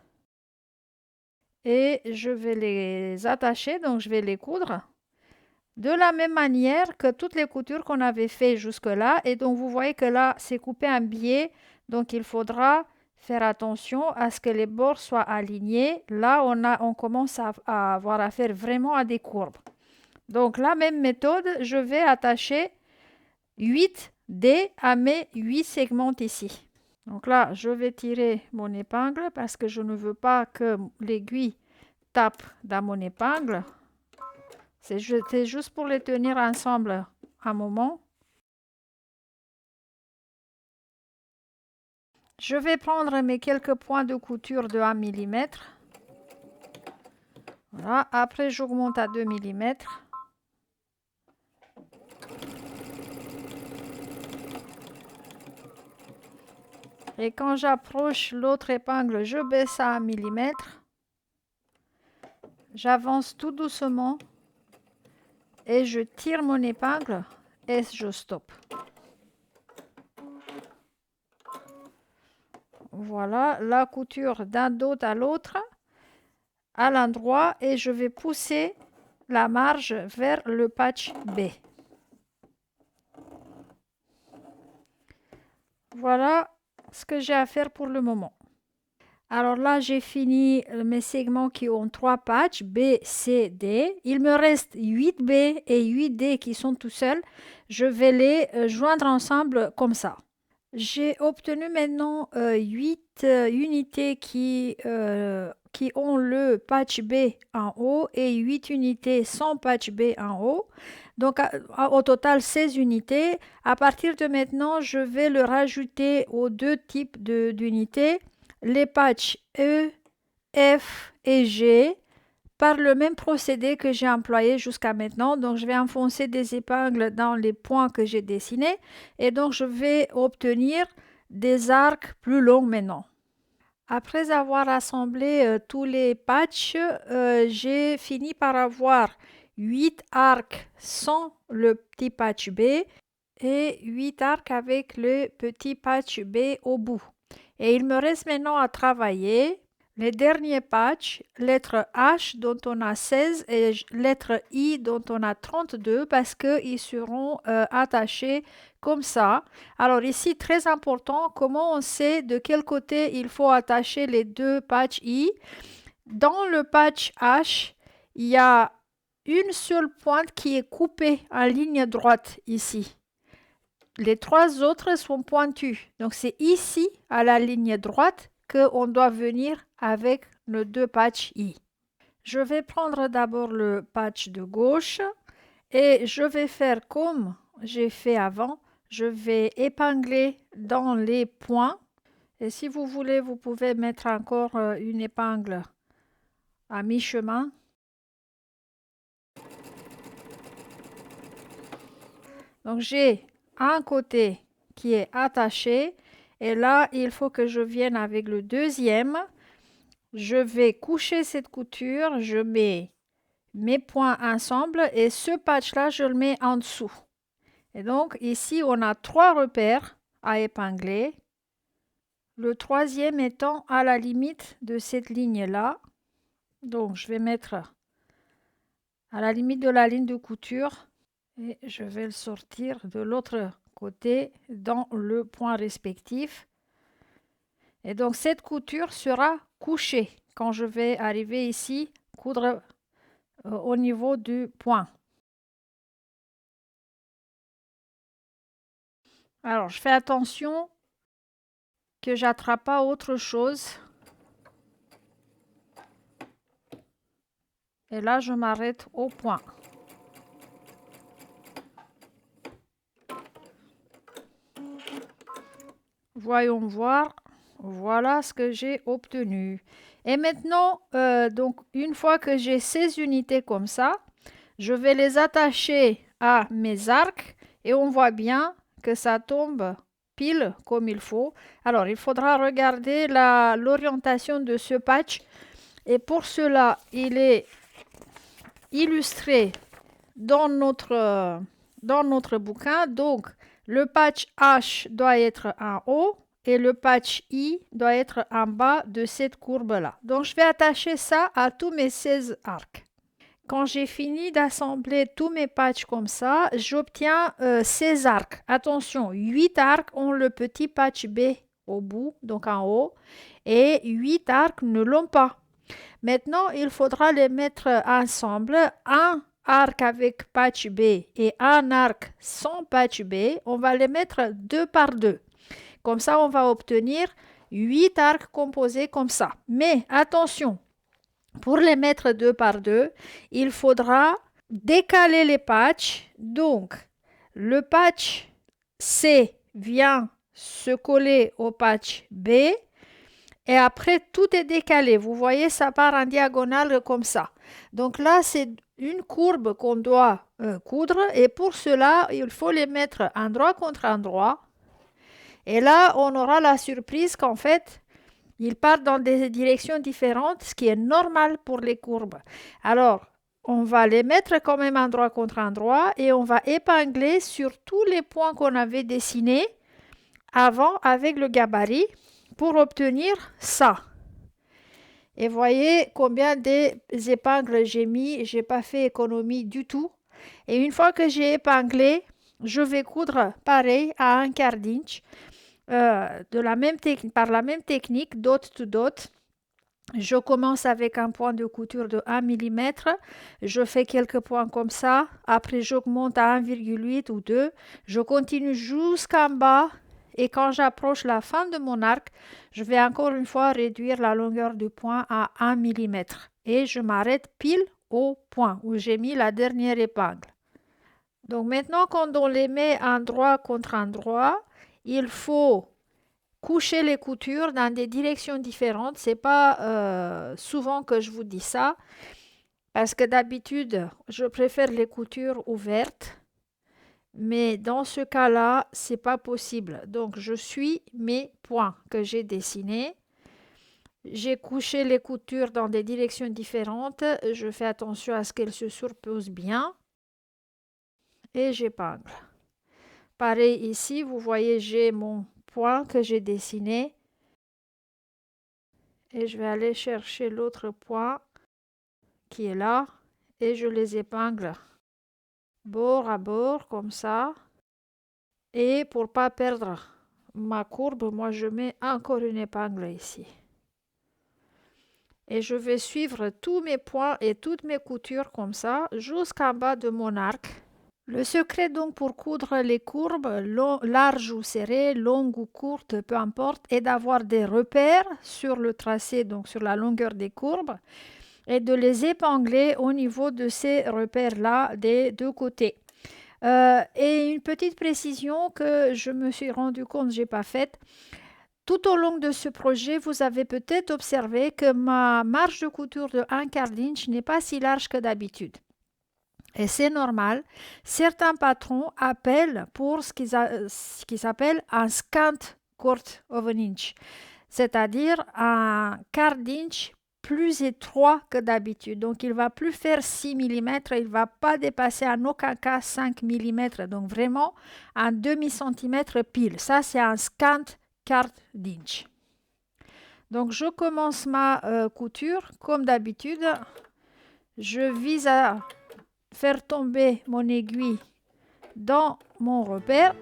et je vais les attacher. Donc, je vais les coudre de la même manière que toutes les coutures qu'on avait fait jusque-là. Et donc, vous voyez que là, c'est coupé en biais. Donc, il faudra faire attention à ce que les bords soient alignés. Là, on commence à avoir affaire vraiment à des courbes. Donc, la même méthode, je vais attacher 8 dés à mes 8 segments ici. Donc là, je vais tirer mon épingle parce que je ne veux pas que l'aiguille tape dans mon épingle. C'est juste pour les tenir ensemble un moment. Je vais prendre mes quelques points de couture de 1 mm. Voilà. Après, j'augmente à 2 mm. Et quand j'approche l'autre épingle, je baisse à 1 mm. J'avance tout doucement et je tire mon épingle et je stoppe. Voilà la couture d'un dos à l'autre à l'endroit et je vais pousser la marge vers le patch B. Voilà ce que j'ai à faire pour le moment. Alors là, j'ai fini mes segments qui ont 3 patchs, B, C, D. Il me reste 8 B et 8 D qui sont tout seuls. Je vais les joindre ensemble comme ça. J'ai obtenu maintenant 8 unités qui ont le patch B en haut et 8 unités sans patch B en haut. Donc au total 16 unités. À partir de maintenant, je vais le rajouter aux deux types d'unités. Les patchs E, F et G par le même procédé que j'ai employé jusqu'à maintenant. Donc, je vais enfoncer des épingles dans les points que j'ai dessinés et donc je vais obtenir des arcs plus longs maintenant. Après avoir assemblé tous les patchs, j'ai fini par avoir 8 arcs sans le petit patch B et 8 arcs avec le petit patch B au bout. Et il me reste maintenant à travailler les derniers patchs, lettre H dont on a 16 et lettre I dont on a 32 parce qu'ils seront attachés comme ça. Alors ici, très important, comment on sait de quel côté il faut attacher les deux patchs I. Dans le patch H, il y a une seule pointe qui est coupée en ligne droite ici. Les 3 autres sont pointus. Donc, c'est ici, à la ligne droite, qu'on doit venir avec nos 2 patchs I. Je vais prendre d'abord le patch de gauche et je vais faire comme j'ai fait avant. Je vais épingler dans les points. Et si vous voulez, vous pouvez mettre encore une épingle à mi-chemin. Donc, j'ai un côté qui est attaché et là il faut que je vienne avec le deuxième. Je vais coucher cette couture, je mets mes points ensemble et ce patch là je le mets en dessous. Et donc ici on a 3 repères à épingler, le troisième étant à la limite de cette ligne là. Donc je vais mettre à la limite de la ligne de couture et je vais le sortir de l'autre côté dans le point respectif. Et donc cette couture sera couchée quand je vais arriver ici, coudre au niveau du point. Alors je fais attention que j'attrape pas autre chose. Et là je m'arrête au point. Voyons voir. Voilà ce que j'ai obtenu. Et maintenant, donc une fois que j'ai ces unités comme ça, je vais les attacher à mes arcs et on voit bien que ça tombe pile comme il faut. Alors, il faudra regarder l'orientation de ce patch et pour cela, il est illustré dans notre bouquin. Donc, le patch H doit être en haut et le patch I doit être en bas de cette courbe-là. Donc, je vais attacher ça à tous mes 16 arcs. Quand j'ai fini d'assembler tous mes patchs comme ça, j'obtiens 16 arcs. Attention, 8 arcs ont le petit patch B au bout, donc en haut, et 8 arcs ne l'ont pas. Maintenant, il faudra les mettre ensemble, un arc avec patch B et un arc sans patch B. On va les mettre deux par deux. Comme ça, on va obtenir 8 arcs composés comme ça. Mais attention, pour les mettre deux par deux, il faudra décaler les patchs. Donc, le patch C vient se coller au patch B et après tout est décalé. Vous voyez, ça part en diagonale comme ça. Donc là, c'est une courbe qu'on doit coudre et pour cela, il faut les mettre endroit contre endroit. Et là, on aura la surprise qu'en fait, ils partent dans des directions différentes, ce qui est normal pour les courbes. Alors, on va les mettre quand même endroit contre endroit et on va épingler sur tous les points qu'on avait dessinés avant avec le gabarit pour obtenir ça. Et voyez combien d'épingles j'ai mis, j'ai pas fait économie du tout. Et une fois que j'ai épinglé, je vais coudre pareil à un quart d'inch par la même technique, dot to dot. Je commence avec un point de couture de 1 mm, je fais quelques points comme ça, après j'augmente à 1,8 ou 2, je continue jusqu'en bas et quand j'approche la fin de mon arc, je vais encore une fois réduire la longueur du point à 1 mm et je m'arrête pile au point où j'ai mis la dernière épingle. Donc maintenant, quand on les met endroit contre endroit, il faut coucher les coutures dans des directions différentes. C'est pas souvent que je vous dis ça, parce que d'habitude, je préfère les coutures ouvertes. Mais dans ce cas-là, c'est pas possible. Donc, je suis mes points que j'ai dessinés. J'ai couché les coutures dans des directions différentes. Je fais attention à ce qu'elles se surposent bien. Et j'épingle. Pareil ici, vous voyez, j'ai mon point que j'ai dessiné. Et je vais aller chercher l'autre point qui est là. Et je les épingle bord à bord comme ça. Et pour pas perdre ma courbe, moi je mets encore une épingle ici. Et je vais suivre tous mes points et toutes mes coutures comme ça jusqu'en bas de mon arc. Le secret donc pour coudre les courbes, larges ou serrées, longues ou courtes, peu importe, est d'avoir des repères sur le tracé, donc sur la longueur des courbes, et de les épingler au niveau de ces repères-là des deux côtés. Et une petite précision que je me suis rendu compte que je n'ai pas faite. Tout au long de ce projet, vous avez peut-être observé que ma marge de couture de 1/4 d'inch n'est pas si large que d'habitude. Et c'est normal. Certains patrons appellent pour ce qu'ils appellent un scant quart of an inch, c'est-à-dire un quart d'inch plus étroit que d'habitude. Donc, il ne va plus faire 6 mm, il ne va pas dépasser en aucun cas 5 mm. Donc, vraiment un demi-centimètre pile. Ça, c'est un scant quart d'inch. Donc, je commence ma couture comme d'habitude. Je vise à faire tomber mon aiguille dans mon repère.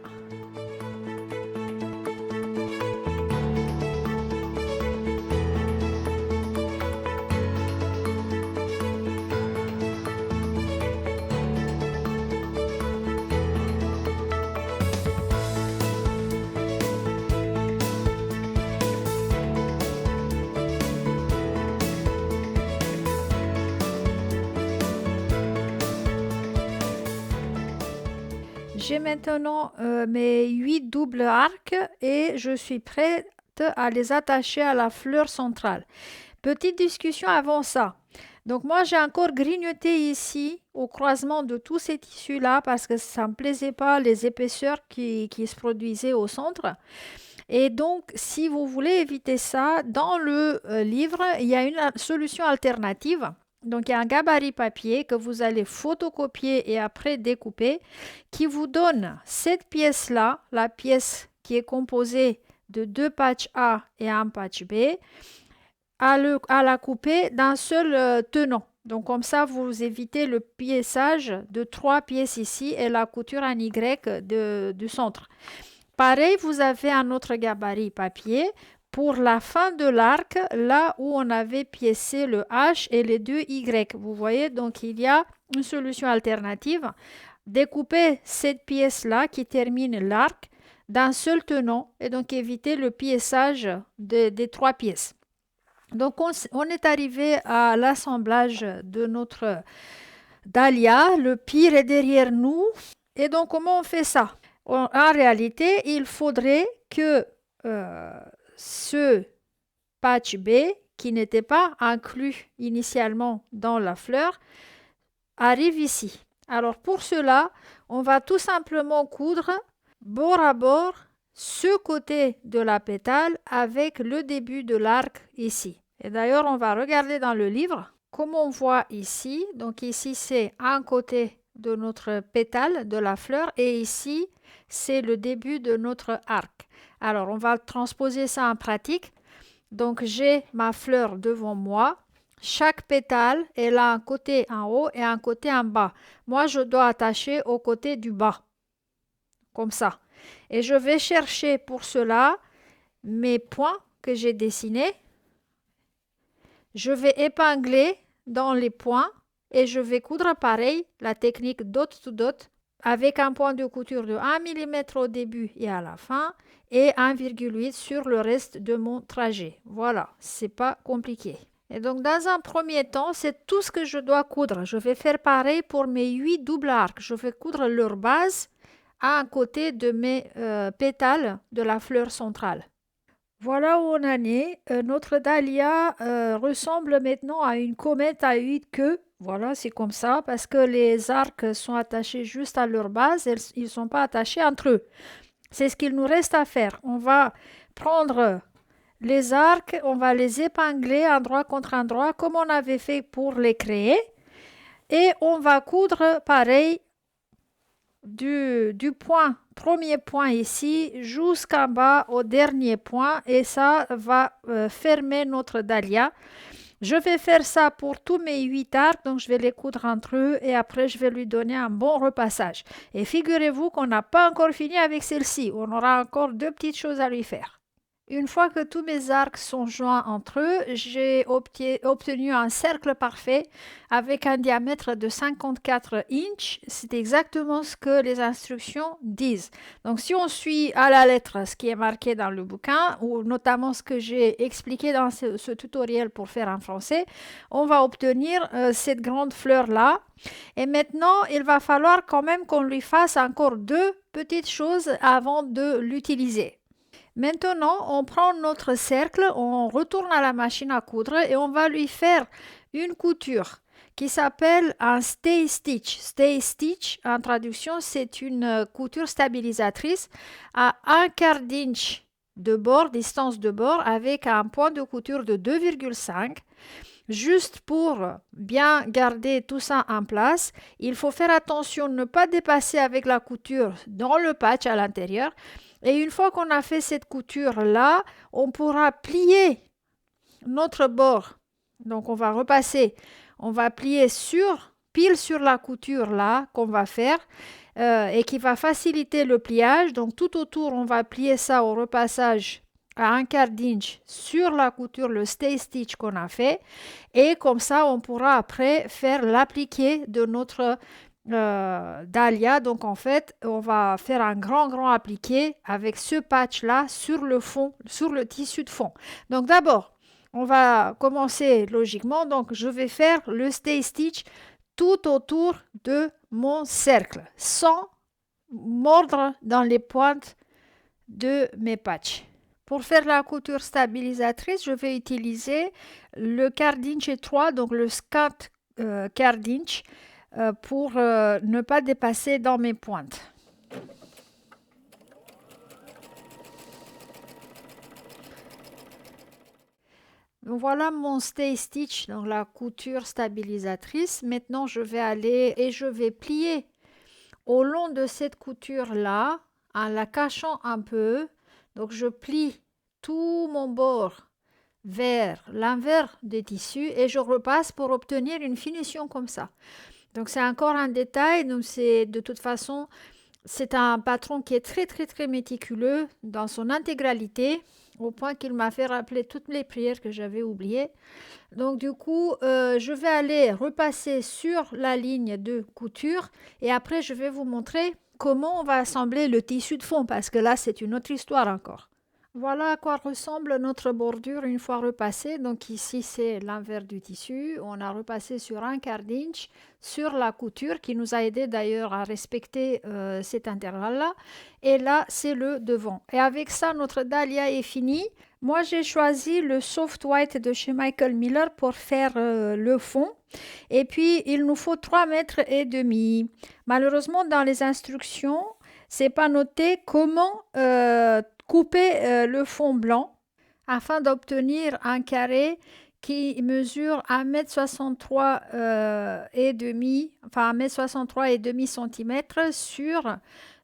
J'ai maintenant mes 8 doubles arcs et je suis prête à les attacher à la fleur centrale. Petite discussion avant ça. Donc moi j'ai encore grignoté ici au croisement de tous ces tissus-là parce que ça ne me plaisait pas les épaisseurs qui se produisaient au centre. Et donc si vous voulez éviter ça, dans le livre, il y a une solution alternative. Donc, il y a un gabarit papier que vous allez photocopier et après découper qui vous donne cette pièce-là, la pièce qui est composée de 2 patchs A et un patch B, à la couper d'un seul tenant. Donc, comme ça, vous évitez le piéçage de 3 pièces ici et la couture en Y du centre. Pareil, vous avez un autre gabarit papier pour la fin de l'arc, là où on avait piécé le H et les deux Y. Vous voyez, donc il y a une solution alternative. Découper cette pièce-là qui termine l'arc d'un seul tenant et donc éviter le piéçage des trois pièces. Donc on est arrivé à l'assemblage de notre dahlia. Le pire est derrière nous. Et donc comment on fait ça? En réalité, il faudrait que ce patch B, qui n'était pas inclus initialement dans la fleur, arrive ici. Alors pour cela, on va tout simplement coudre bord à bord ce côté de la pétale avec le début de l'arc ici. Et d'ailleurs, on va regarder dans le livre comme on voit ici. Donc ici, c'est un côté de notre pétale de la fleur et ici, c'est le début de notre arc. Alors, on va transposer ça en pratique. Donc, j'ai ma fleur devant moi. Chaque pétale, elle a un côté en haut et un côté en bas. Moi, je dois attacher au côté du bas, comme ça. Et je vais chercher pour cela mes points que j'ai dessinés. Je vais épingler dans les points et je vais coudre pareil, la technique dot to dot, avec un point de couture de 1 mm au début et à la fin et 1,8 sur le reste de mon trajet. Voilà, c'est pas compliqué. Et donc dans un premier temps, c'est tout ce que je dois coudre. Je vais faire pareil pour mes 8 doubles arcs. Je vais coudre leur base à un côté de mes pétales de la fleur centrale. Voilà où on en est. Notre dahlia ressemble maintenant à une comète à 8 queues. Voilà, c'est comme ça parce que les arcs sont attachés juste à leur base, ils ne sont pas attachés entre eux. C'est ce qu'il nous reste à faire. On va prendre les arcs, on va les épingler endroit contre endroit comme on avait fait pour les créer et on va coudre pareil du premier point ici jusqu'en bas au dernier point et ça va fermer notre dahlia. Je vais faire ça pour tous mes 8 arcs, donc je vais les coudre entre eux et après je vais lui donner un bon repassage. Et figurez-vous qu'on n'a pas encore fini avec celle-ci, on aura encore 2 petites choses à lui faire. Une fois que tous mes arcs sont joints entre eux, j'ai obtenu un cercle parfait avec un diamètre de 54 inches. C'est exactement ce que les instructions disent. Donc si on suit à la lettre ce qui est marqué dans le bouquin, ou notamment ce que j'ai expliqué dans ce tutoriel pour faire en français, on va obtenir cette grande fleur-là. Et maintenant, il va falloir quand même qu'on lui fasse encore 2 petites choses avant de l'utiliser. Maintenant, on prend notre cercle, on retourne à la machine à coudre et on va lui faire une couture qui s'appelle un stay stitch. Stay stitch, en traduction, c'est une couture stabilisatrice à 1/4 d'inch de bord, distance de bord, avec un point de couture de 2,5. Juste pour bien garder tout ça en place, il faut faire attention de ne pas dépasser avec la couture dans le patch à l'intérieur. Et une fois qu'on a fait cette couture-là, on pourra plier notre bord. Donc on va repasser, on va plier pile sur la couture-là qu'on va faire et qui va faciliter le pliage. Donc tout autour, on va plier ça au repassage à 1/4 d'inch sur la couture, le stay stitch qu'on a fait. Et comme ça, on pourra après faire l'appliqué de notre dahlia. Donc en fait, on va faire un grand appliqué avec ce patch là sur le fond, sur le tissu de fond. Donc d'abord, on va commencer logiquement. Donc je vais faire le stay stitch tout autour de mon cercle sans mordre dans les pointes de mes patchs. Pour faire la couture stabilisatrice, je vais utiliser le quart d'inch étroit, donc le scat quart d'inch, pour ne pas dépasser dans mes pointes. Donc voilà mon stay stitch, donc la couture stabilisatrice. Maintenant, je vais aller et je vais plier au long de cette couture-là, en la cachant un peu. Donc je plie tout mon bord vers l'envers du tissu et je repasse pour obtenir une finition comme ça. Donc c'est encore un détail, donc c'est de toute façon C'est un patron qui est très très très méticuleux dans son intégralité, au point qu'il m'a fait rappeler toutes les prières que j'avais oubliées. Donc du coup, je vais aller repasser sur la ligne de couture et après je vais vous montrer comment on va assembler le tissu de fond parce que là c'est une autre histoire encore. Voilà à quoi ressemble notre bordure une fois repassée. Donc ici c'est l'envers du tissu. On a repassé sur un quart d'inch sur la couture qui nous a aidé d'ailleurs à respecter cet intervalle-là. Et là c'est le devant. Et avec ça notre dahlia est fini. Moi j'ai choisi le soft white de chez Michael Miller pour faire le fond. Et puis il nous faut 3 mètres et demi. Malheureusement dans les instructions c'est pas noté comment couper le fond blanc afin d'obtenir un carré qui mesure 1,63 m et demi, enfin 1,63 m et demi centimètres sur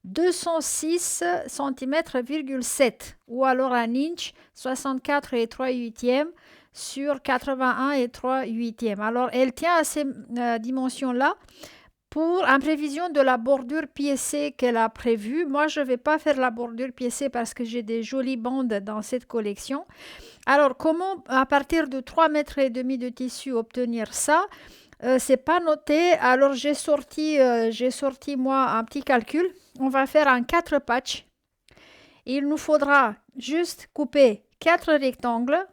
206 cm,7 ou alors un inch 64 et 3 huitièmes sur 81 et 3 huitièmes. Alors elle tient à ces dimensions-là pour en prévision de la bordure piécée qu'elle a prévue. Moi, je ne vais pas faire la bordure piécée parce que j'ai des jolies bandes dans cette collection. Alors, comment, à partir de 3 mètres et demi de tissu, obtenir ça? C'est pas noté. Alors, j'ai sorti, moi, un petit calcul. On va faire un 4 patchs. Il nous faudra juste couper 4 rectangles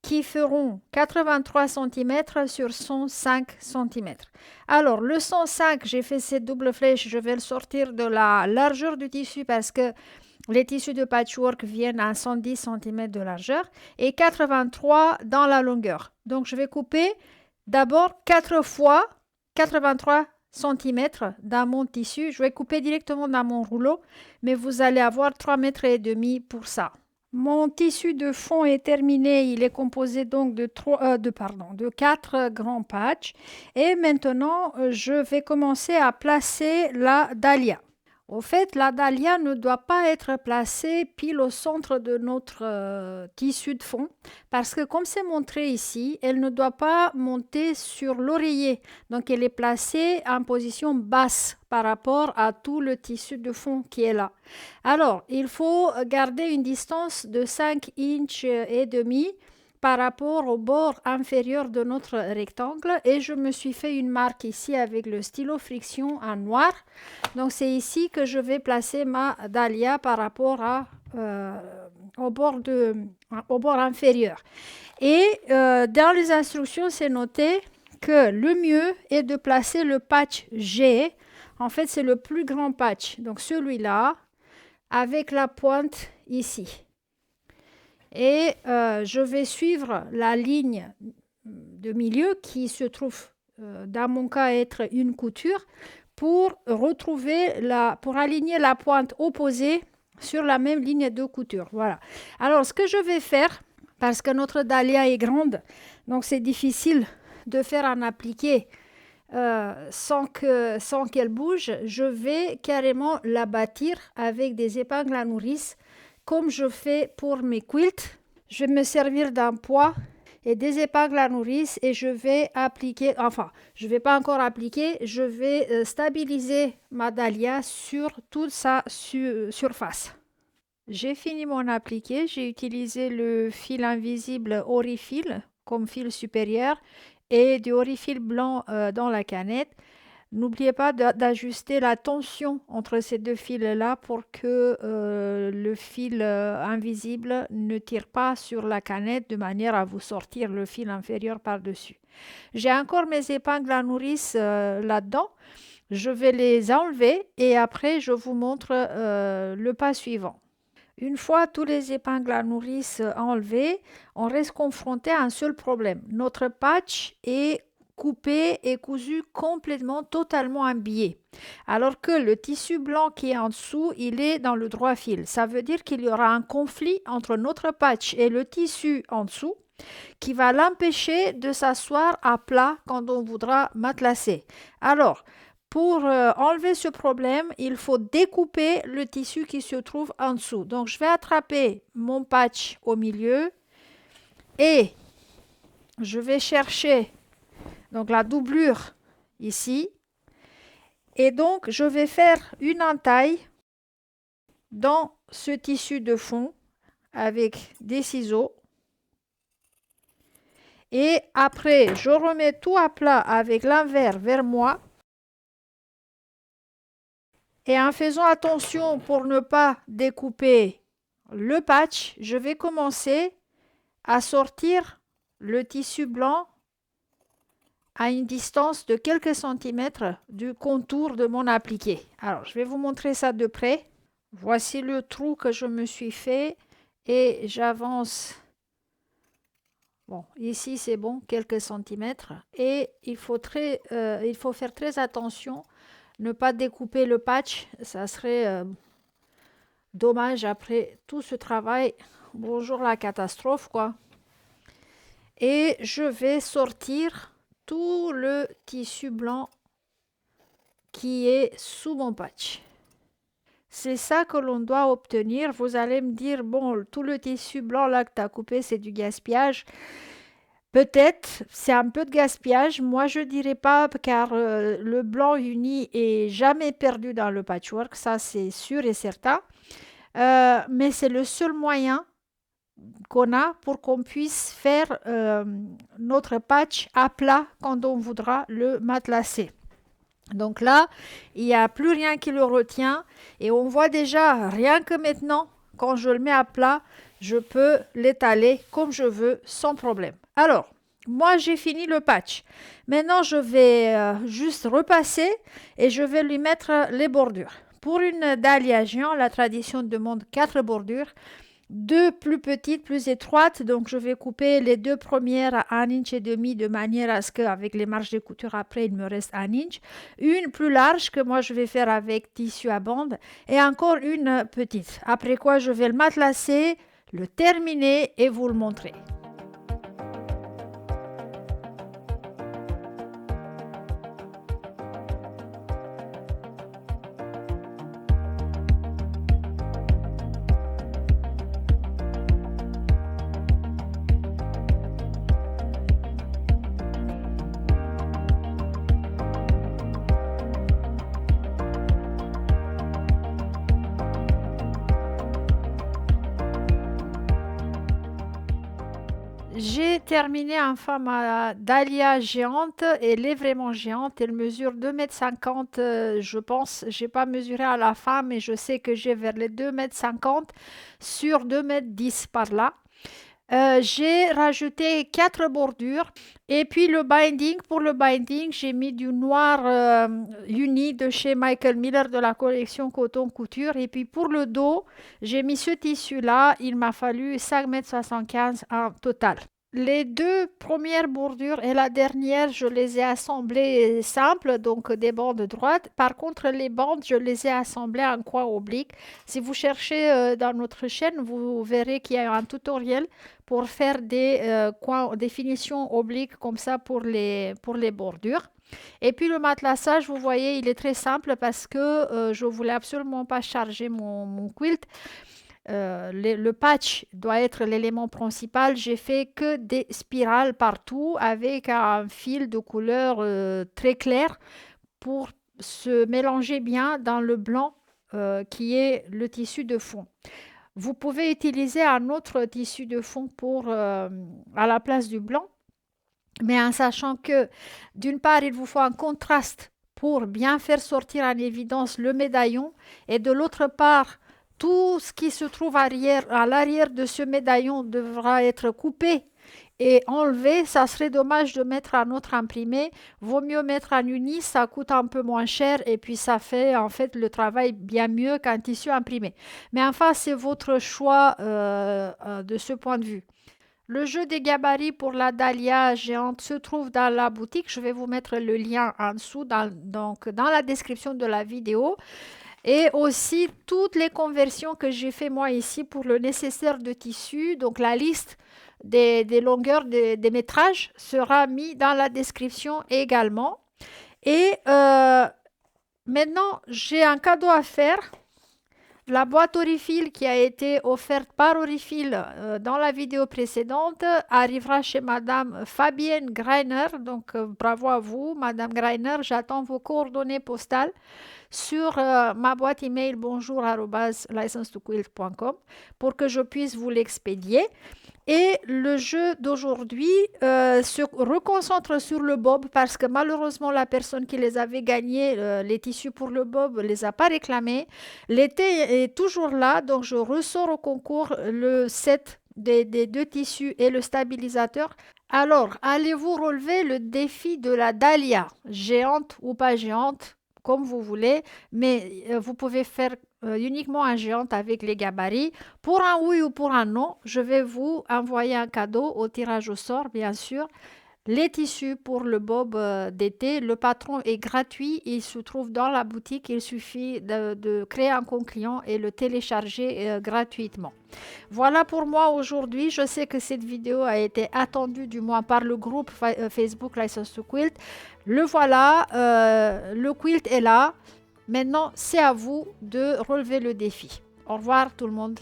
qui feront 83 cm sur 105 cm. Alors, le 105, j'ai fait cette double flèche, je vais le sortir de la largeur du tissu parce que les tissus de patchwork viennent à 110 cm de largeur et 83 dans la longueur. Donc, je vais couper d'abord 4 fois 83 cm dans mon tissu. Je vais couper directement dans mon rouleau, mais vous allez avoir 3 mètres et demi pour ça. Mon tissu de fond est terminé. Il est composé donc de 4 grands patchs. Et maintenant, je vais commencer à placer la dahlia. Au fait, la dahlia ne doit pas être placée pile au centre de notre tissu de fond parce que comme c'est montré ici, elle ne doit pas monter sur l'oreiller. Donc, elle est placée en position basse par rapport à tout le tissu de fond qui est là. Alors, il faut garder une distance de 5 inches et demi par rapport au bord inférieur de notre rectangle et je me suis fait une marque ici avec le stylo friction en noir. Donc c'est ici que je vais placer ma dahlia par rapport au bord inférieur. Et dans les instructions, c'est noté que le mieux est de placer le patch G. En fait, c'est le plus grand patch. Donc celui-là, avec la pointe ici. Et je vais suivre la ligne de milieu qui se trouve, dans mon cas, être une couture pour pour aligner la pointe opposée sur la même ligne de couture. Voilà. Alors, ce que je vais faire, parce que notre dahlia est grande, donc c'est difficile de faire un appliqué sans qu'elle bouge, je vais carrément la bâtir avec des épingles à nourrice comme je fais pour mes quilts. Je vais me servir d'un poids et des épingles à nourrice et je vais appliquer, enfin, je ne vais pas encore appliquer, je vais stabiliser ma dahlia sur toute sa surface. J'ai fini mon appliqué, j'ai utilisé le fil invisible Orifil comme fil supérieur et du Orifil blanc dans la canette. N'oubliez pas d'ajuster la tension entre ces deux fils-là pour que le fil invisible ne tire pas sur la canette de manière à vous sortir le fil inférieur par-dessus. J'ai encore mes épingles à nourrice là-dedans. Je vais les enlever et après je vous montre le pas suivant. Une fois tous les épingles à nourrice enlevés, on reste confronté à un seul problème. Notre patch est coupé et cousu complètement, totalement en biais. Alors que le tissu blanc qui est en dessous, il est dans le droit fil. Ça veut dire qu'il y aura un conflit entre notre patch et le tissu en dessous qui va l'empêcher de s'asseoir à plat quand on voudra matelassé. Alors, pour enlever ce problème, il faut découper le tissu qui se trouve en dessous. Donc, je vais attraper mon patch au milieu et je vais chercher donc la doublure ici Et donc, je vais faire une entaille dans ce tissu de fond avec des ciseaux. Et après, je remets tout à plat avec l'envers vers moi. Et en faisant attention pour ne pas découper le patch, je vais commencer à sortir le tissu blanc à une distance de quelques centimètres du contour de mon appliqué. Alors, je vais vous montrer ça de près. Voici le trou que je me suis fait et j'avance. Bon, ici c'est bon, quelques centimètres. Et il faut faire très attention, ne pas découper le patch. Ça serait dommage après tout ce travail. Bonjour la catastrophe, quoi. Et je vais sortir tout le tissu blanc qui est sous mon patch. C'est ça que l'on doit obtenir. Vous allez me dire, bon, tout le tissu blanc là que tu as coupé, c'est du gaspillage. Peut-être, c'est un peu de gaspillage. Moi, je dirais pas, car le blanc uni est jamais perdu dans le patchwork, ça c'est sûr et certain. Mais c'est le seul moyen qu'on a pour qu'on puisse faire notre patch à plat quand on voudra le matelassé. Donc là, il n'y a plus rien qui le retient et on voit déjà, rien que maintenant, quand je le mets à plat, je peux l'étaler comme je veux sans problème. Alors, moi j'ai fini le patch. Maintenant, je vais juste repasser et je vais lui mettre les bordures. Pour une dahlia géant, la tradition demande 4 bordures. 2 plus petites, plus étroites, donc je vais couper les 2 premières à 1,5 inch de manière à ce qu'avec les marges de couture après il me reste 1 inch. Une plus large que moi je vais faire avec tissu à bande et encore une petite. Après quoi je vais le matelasser, le terminer et vous le montrer. J'ai terminé enfin ma dahlia géante. Elle est vraiment géante. Elle mesure 2,50 m, je pense. Je n'ai pas mesuré à la fin, mais je sais que j'ai vers les 2,50 m sur 2,10 m par là. J'ai rajouté 4 bordures et puis le binding, pour le binding, j'ai mis du noir uni de chez Michael Miller de la collection Coton Couture et puis pour le dos, j'ai mis ce tissu là, il m'a fallu 5,75 m en total. Les 2 premières bordures et la dernière, je les ai assemblées simples, donc des bandes droites. Par contre, les bandes, je les ai assemblées en coin oblique. Si vous cherchez dans notre chaîne, vous verrez qu'il y a un tutoriel pour faire des finitions obliques comme ça pour les bordures. Et puis le matelassage, vous voyez, il est très simple parce que je voulais absolument pas charger mon quilt. Le patch doit être l'élément principal. J'ai fait que des spirales partout avec un fil de couleur très clair pour se mélanger bien dans le blanc qui est le tissu de fond. Vous pouvez utiliser un autre tissu de fond à la place du blanc, mais en sachant que d'une part, il vous faut un contraste pour bien faire sortir en évidence le médaillon et de l'autre part, tout ce qui se trouve à l'arrière de ce médaillon devra être coupé et enlevé. Ça serait dommage de mettre un autre imprimé. Vaut mieux mettre un uni, ça coûte un peu moins cher et puis ça fait en fait le travail bien mieux qu'un tissu imprimé. Mais enfin, c'est votre choix de ce point de vue. Le jeu des gabarits pour la dahlia géante se trouve dans la boutique. Je vais vous mettre le lien en dessous, donc dans la description de la vidéo. Et aussi toutes les conversions que j'ai fait moi ici pour le nécessaire de tissu. Donc la liste des longueurs des métrages sera mis dans la description également. Et maintenant, j'ai un cadeau à faire La boîte Orifil qui a été offerte par Orifil dans la vidéo précédente arrivera chez Madame Fabienne Greiner. Donc, bravo à vous, Madame Greiner. J'attends vos coordonnées postales sur ma boîte email bonjour@license2quilt.com pour que je puisse vous l'expédier. Et le jeu d'aujourd'hui se reconcentre sur le bob parce que malheureusement la personne qui les avait gagnés, les tissus pour le bob, ne les a pas réclamés. L'été est toujours là, donc je ressors au concours le set des deux tissus et le stabilisateur. Alors, allez-vous relever le défi de la dahlia, géante ou pas géante, comme vous voulez, mais vous pouvez faire uniquement un géante avec les gabarits. Pour un oui ou pour un non, je vais vous envoyer un cadeau au tirage au sort, bien sûr. Les tissus pour le bob d'été, le patron est gratuit, il se trouve dans la boutique, il suffit de créer un compte client et le télécharger gratuitement. Voilà pour moi aujourd'hui. Je sais que cette vidéo a été attendue du moins par le groupe Facebook License to Quilt. Le voilà, le quilt est là. Maintenant, c'est à vous de relever le défi. Au revoir tout le monde.